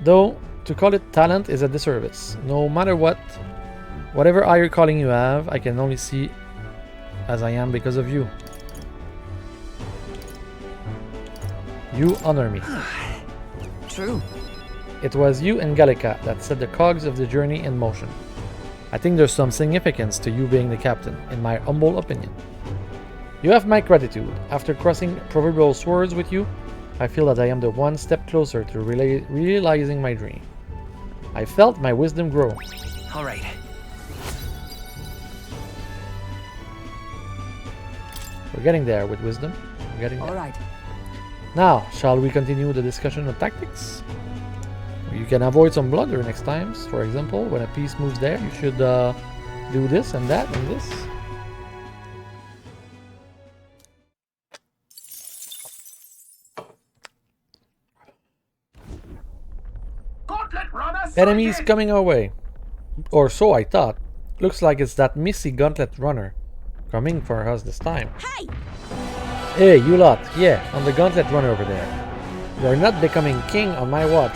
Though, to call it talent is a disservice. No matter whatever higher calling you have, I can only see as I am because of you. You honor me. True. It was you and Gallica that set the cogs of the journey in motion. I think there's some significance to you being the captain, in my humble opinion. You have my gratitude. After crossing proverbial swords with you, I feel that I am the one step closer to realizing my dream. I felt my wisdom grow. All right. We're getting there with wisdom. We're getting there. All right. Now, shall we continue the discussion of tactics? You can avoid some blunder next times. For example, when a piece moves there, you should do this and that and this. Enemies coming our way. Or so I thought. Looks like it's that missy gauntlet runner coming for us this time. Hey! Hey, you lot. Yeah, on the gauntlet runner over there. You're not becoming king on my watch.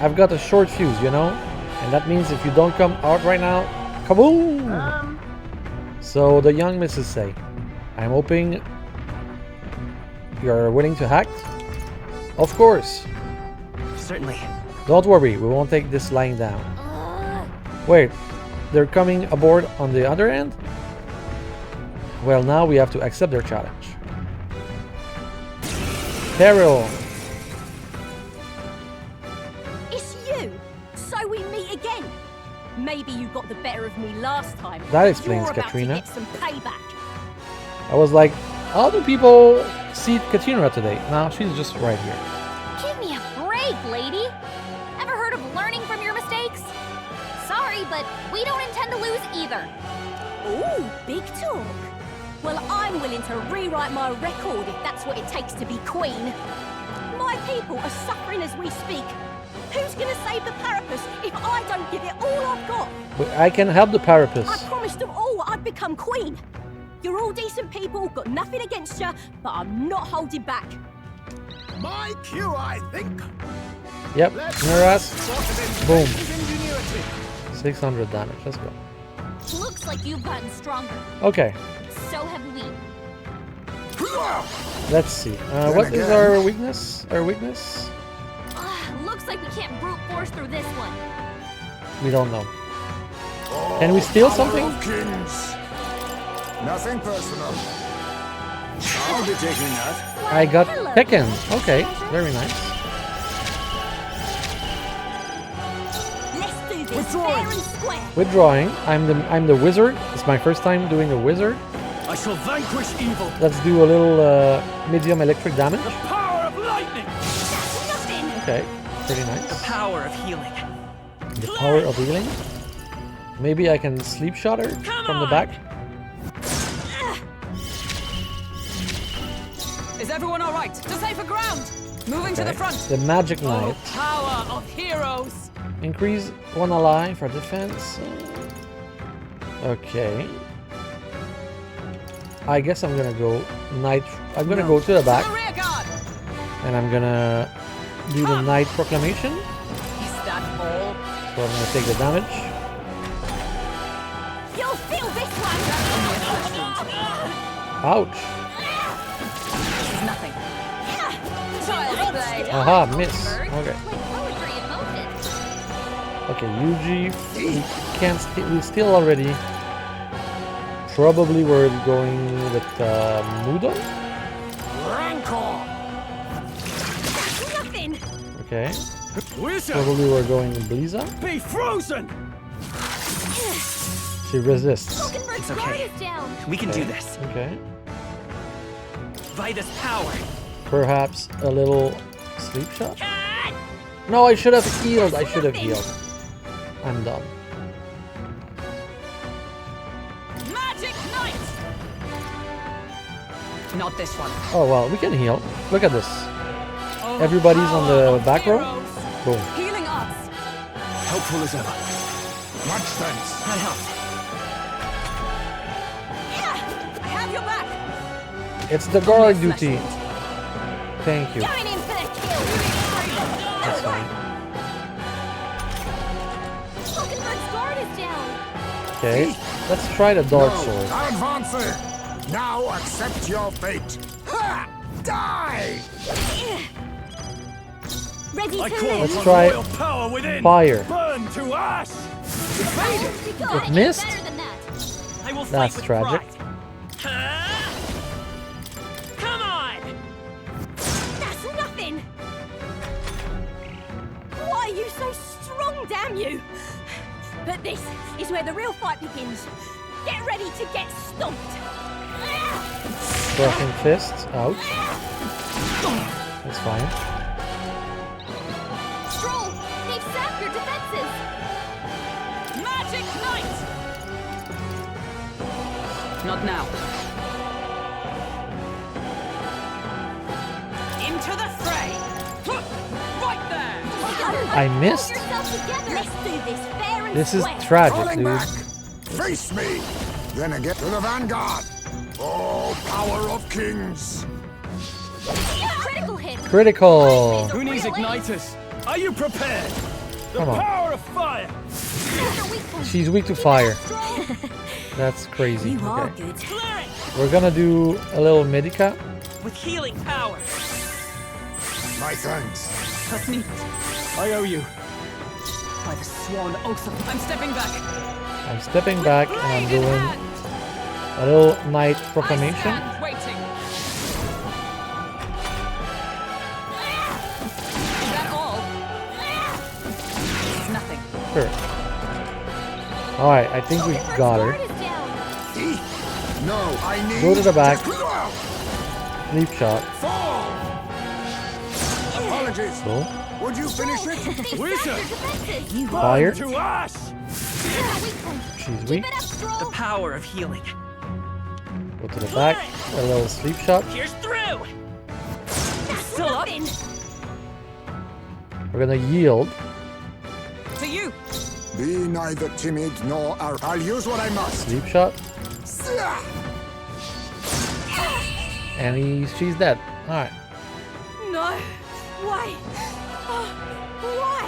I've got a short fuse, you know? And that means if you don't come out right now, kaboom! So the young missus say, I'm hoping you're willing to act? Of course. Certainly. Don't worry, we won't take this lying down. Wait, they're coming aboard on the other end? Well, now we have to accept their challenge. Peril. It's you! So we meet again! Maybe you got the better of me last time. That explains You're about Katrina. to get some payback. I was like, how do people see Katrina today? Now she's just right here. Give me a break, lady. Ever heard of learning from your mistakes? Sorry, but we don't intend to lose either. Ooh, big talk. Well, I'm willing to rewrite my record if that's what it takes to be queen. My people are suffering as we speak. Who's gonna save the Parapus if I don't give it all I've got? But I can help the Parapus. I promised them all I'd become queen. You're all decent people, got nothing against you, but I'm not holding back. My cue, I think. Yep, Miras. Boom. Ingenuity. 600 damage, let's go. Looks like you've gotten stronger. Okay, So have we. let's see. What is our weakness? Looks like we can't brute force through this one. We don't know. Can we steal something? Kings. Nothing personal. I'll be taking that. I got hello. Tekken. Okay, very nice. Let's do this fair and square. Withdrawing. I'm the wizard. It's my first time doing a wizard. I shall vanquish evil. Let's do a little medium electric damage. The power of lightning. That's nothing. Okay, pretty nice. The power of healing. The power of healing. Maybe I can sleep shot her from the back. Is everyone all right? To safer ground. Moving to the front. The magic knight. Power of heroes. Increase one ally for defense. Okay. I guess I'm gonna go knight. I'm gonna go to the back, To the rear guard. and I'm gonna do the knight proclamation. Yes. So I'm gonna take the damage. You'll feel this one! Ouch! Nothing. Child's play. Aha, miss. Okay. Like poetry in motion. Okay, Yuji, we can't. We still already. Probably we're going with Mudon. Rancor! That's nothing! Okay. Wizard, Probably we're going Bliza. be frozen! She resists. Hulkenberg's guard is down. We can do this. Okay. Vitus power. Perhaps a little sleep shot. No, I should have healed. I should have healed. I'm done. Magic Knight! Not this one. Oh well, we can heal. Look at this. Everybody's on the back row. Boom. Healing arts. Helpful as ever. Much thanks. That helps. I have your back. It's the guard duty. Thank you. Going in for the kill! That's fine. Hulkenberg's guard is down. Okay. Let's try the dark No, sword. advance. Now accept your fate. Ha! Die! Ready I to call live! Let's upon try royal power within. fire. Burn to ash! It missed? Better than that. I will fight That's with tragic. pride. Come on! That's nothing! Why are you so strong, damn you? But this is where the real fight begins. Get ready to get stomped! Crushing fists. Ouch. That's fine. Stroll, they've sapped your defenses. Magic Knight! Not now. Into the fray! Right there! I missed. Hold yourself together. Let's do this fair and This is square. tragic, Falling dude. back. Face me. Then again to the vanguard. Oh, power of kings. Critical hit. Critical. Who needs igniters? Are you prepared? The Come on. power of fire! She's weak to fire. That's crazy. You are Okay. good. Clear it We're gonna do a little medica. with healing power. My thanks. Trust me. I owe you. By the sworn oath of... I'm stepping back. I'm stepping back and I'm doing a little night I proclamation. stand waiting. Is that all? Nothing. Sure. Alright, I think we got her. Guard is down. No, I need. Go to the back. Fall. Sleep shot. Apologies. Cool. Would you finish it? They've sapped your Wizard. defenses. You Fire. Burn to ash! She's Keep weak. it up, The Stroll. power of healing. Go to the back. A little sleep shot. Here's through! That's Still up? nothing! We're gonna yield. To you. Be neither timid nor arrogant. I'll use what I must. Sleep shot. And she's dead. Alright. No! Why? Oh, why?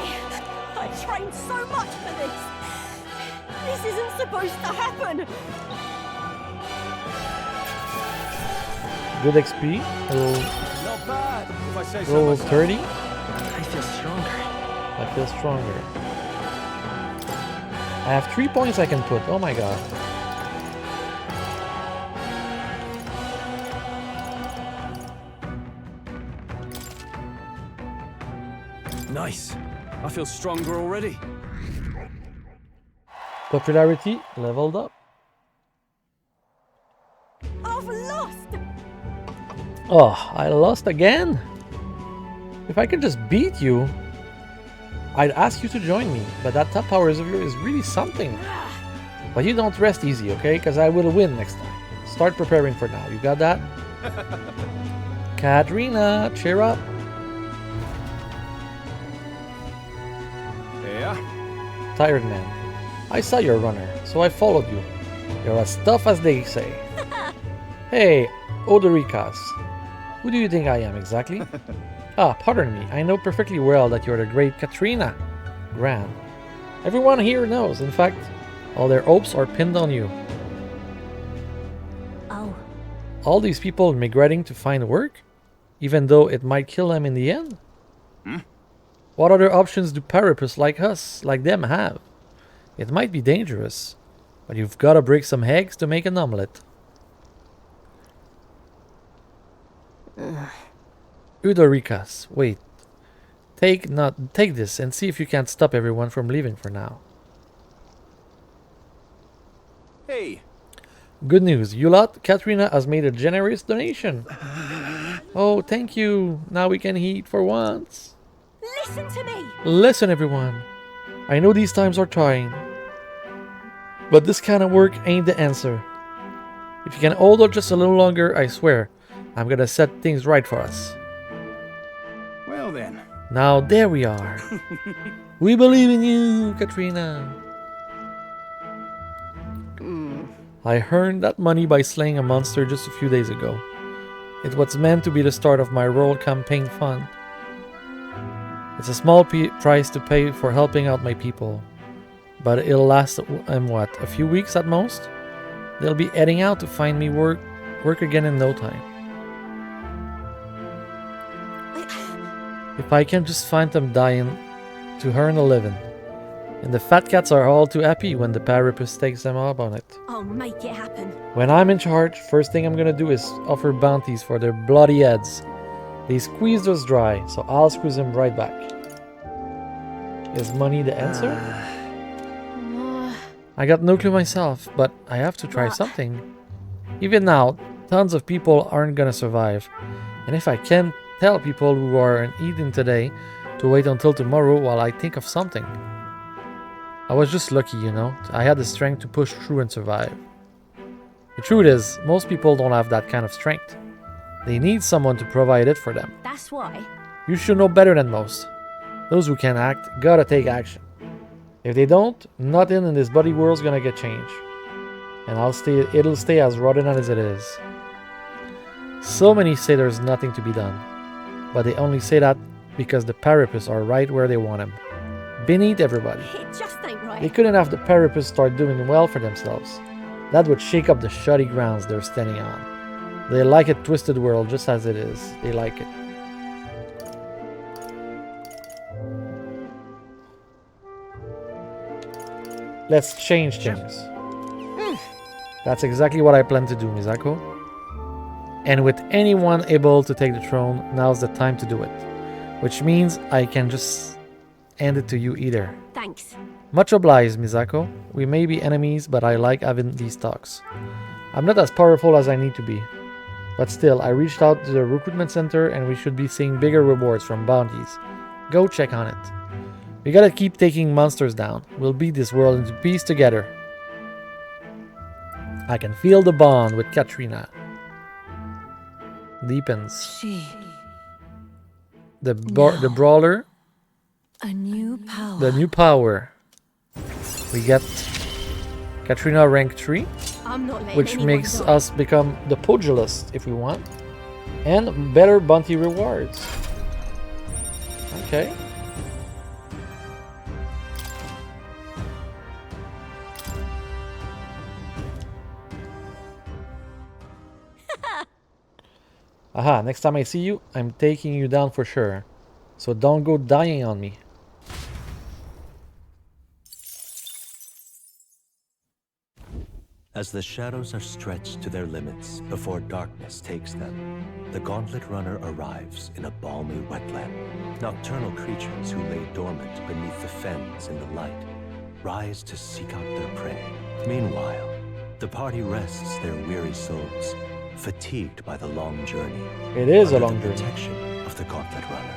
I trained so much for this! This isn't supposed to happen! Good XP. A little, Not bad, if I say so little myself. 30. I feel stronger. I feel stronger. I have 3 points I can put. Oh my god. Nice. I feel stronger already. Popularity leveled up. I've lost! Oh, I lost again? If I could just beat you, I'd ask you to join me. But that top powers of yours is really something. But you don't rest easy, okay? Because I will win next time. Start preparing for now. You got that? Katrina, cheer up. Yeah? Tired man. I saw your runner, so I followed you. You're as tough as they say. Hey, Odorikas. Who do you think I am exactly? Ah, pardon me. I know perfectly well that you're the great Katrina. grand. Everyone here knows. In fact, all their hopes are pinned on you. Oh. All these people migrating to find work, even though it might kill them in the end? What other options do parapets like us, like them, have? It might be dangerous, but you've got to break some eggs to make an omelette. Eudoricas, wait. Take this and see if you can't stop everyone from leaving for now. Hey. Good news, you lot, Katrina has made a generous donation. Oh, thank you. Now we can eat for once. Listen to me. Listen, everyone. I know these times are trying, but this kind of work ain't the answer. If you can hold out just a little longer, I swear, I'm gonna set things right for us. Well then. Now there we are. We believe in you, Katrina. I earned that money by slaying a monster just a few days ago. It was meant to be the start of my royal campaign fund. It's a small price to pay for helping out my people, but it'll last what, a few weeks at most? They'll be heading out to find me work again in no time. If I can just find them dying to earn a living. And the fat cats are all too happy when the parapet takes them up on it. I'll make it happen. When I'm in charge, first thing I'm gonna do is offer bounties for their bloody heads. They squeezed us dry, so I'll squeeze them right back. Is money the answer? I got no clue myself, but I have to try something. Even now, tons of people aren't gonna survive. And if I can tell people who aren't eating today to wait until tomorrow while I think of something. I was just lucky, you know. I had the strength to push through and survive. The truth is, most people don't have that kind of strength. They need someone to provide it for them. That's why. You should know better than most. Those who can act gotta take action. If they don't, nothing in this bloody world's gonna get changed. And it'll stay as rotten as it is. So many say there's nothing to be done. But they only say that because the parapets are right where they want them. Beneath everybody. It just ain't right. They couldn't have the parapets start doing well for themselves. That would shake up the shoddy grounds they're standing on. They like a twisted world just as it is. They like it. Let's change things. That's exactly what I plan to do, Misako. And with anyone able to take the throne, now's the time to do it. Which means I can just hand it to you either. Thanks. Much obliged, Misako. We may be enemies, but I like having these talks. I'm not as powerful as I need to be. But still, I reached out to the recruitment center and we should be seeing bigger rewards from bounties. Go check on it. We gotta keep taking monsters down. We'll beat this world into peace together. I can feel the bond with Katrina. Deepens. The brawler. A new power. The new power. We get Katrina rank 3. I'm not letting which anyone makes die. us become the pugilist if we want. And better bounty rewards. Okay. Aha, next time I see you, I'm taking you down for sure. So don't go dying on me. As the shadows are stretched to their limits before darkness takes them, the Gauntlet Runner arrives in a balmy wetland. Nocturnal creatures who lay dormant beneath the fens in the light rise to seek out their prey. Meanwhile, the party rests their weary souls, fatigued by the long journey. It is a under long the journey. protection of the Gauntlet Runner.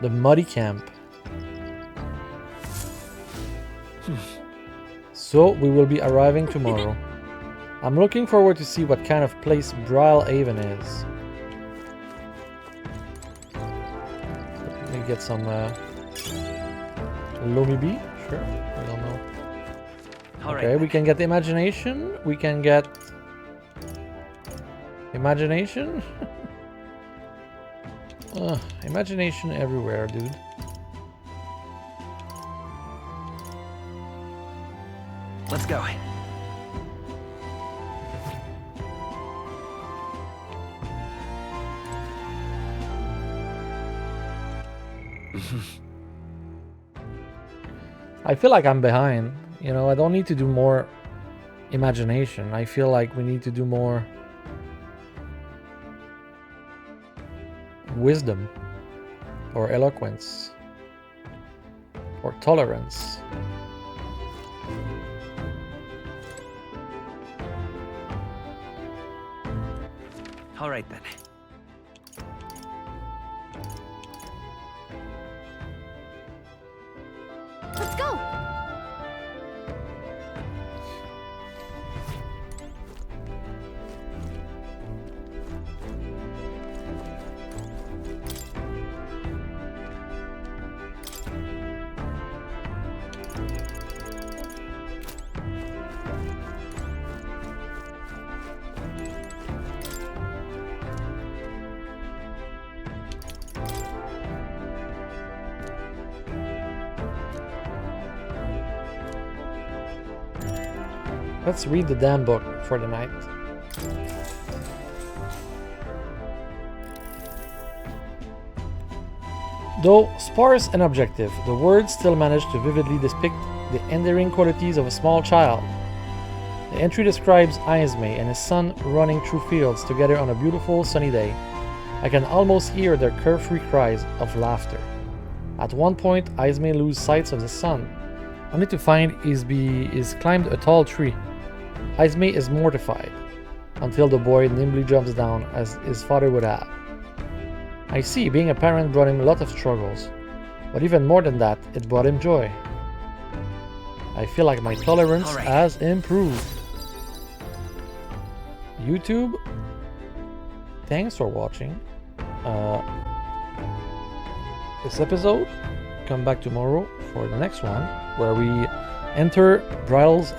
The muddy camp. So we will be arriving tomorrow. I'm looking forward to see what kind of place Brilehaven is. Let me get some Lomi B? Sure. I don't know. All right, Okay, we can get imagination. We can get Imagination? Imagination everywhere, dude. Let's go. I feel like I'm behind. You know, I don't need to do more imagination. I feel like we need to do more wisdom or eloquence or tolerance. All right then. Let's go. Let's read the damn book for the night. Though sparse and objective, the words still manage to vividly depict the endearing qualities of a small child. The entry describes Isme and his son running through fields together on a beautiful sunny day. I can almost hear their carefree cries of laughter. At one point, Isme loses sight of the son, only to find he's climbed a tall tree. Isme is mortified, until the boy nimbly jumps down as his father would have. I see, being a parent brought him a lot of struggles, but even more than that, it brought him joy. I feel like my tolerance has improved. YouTube, thanks for watching this episode. Come back tomorrow for the next one, where we enter Brile's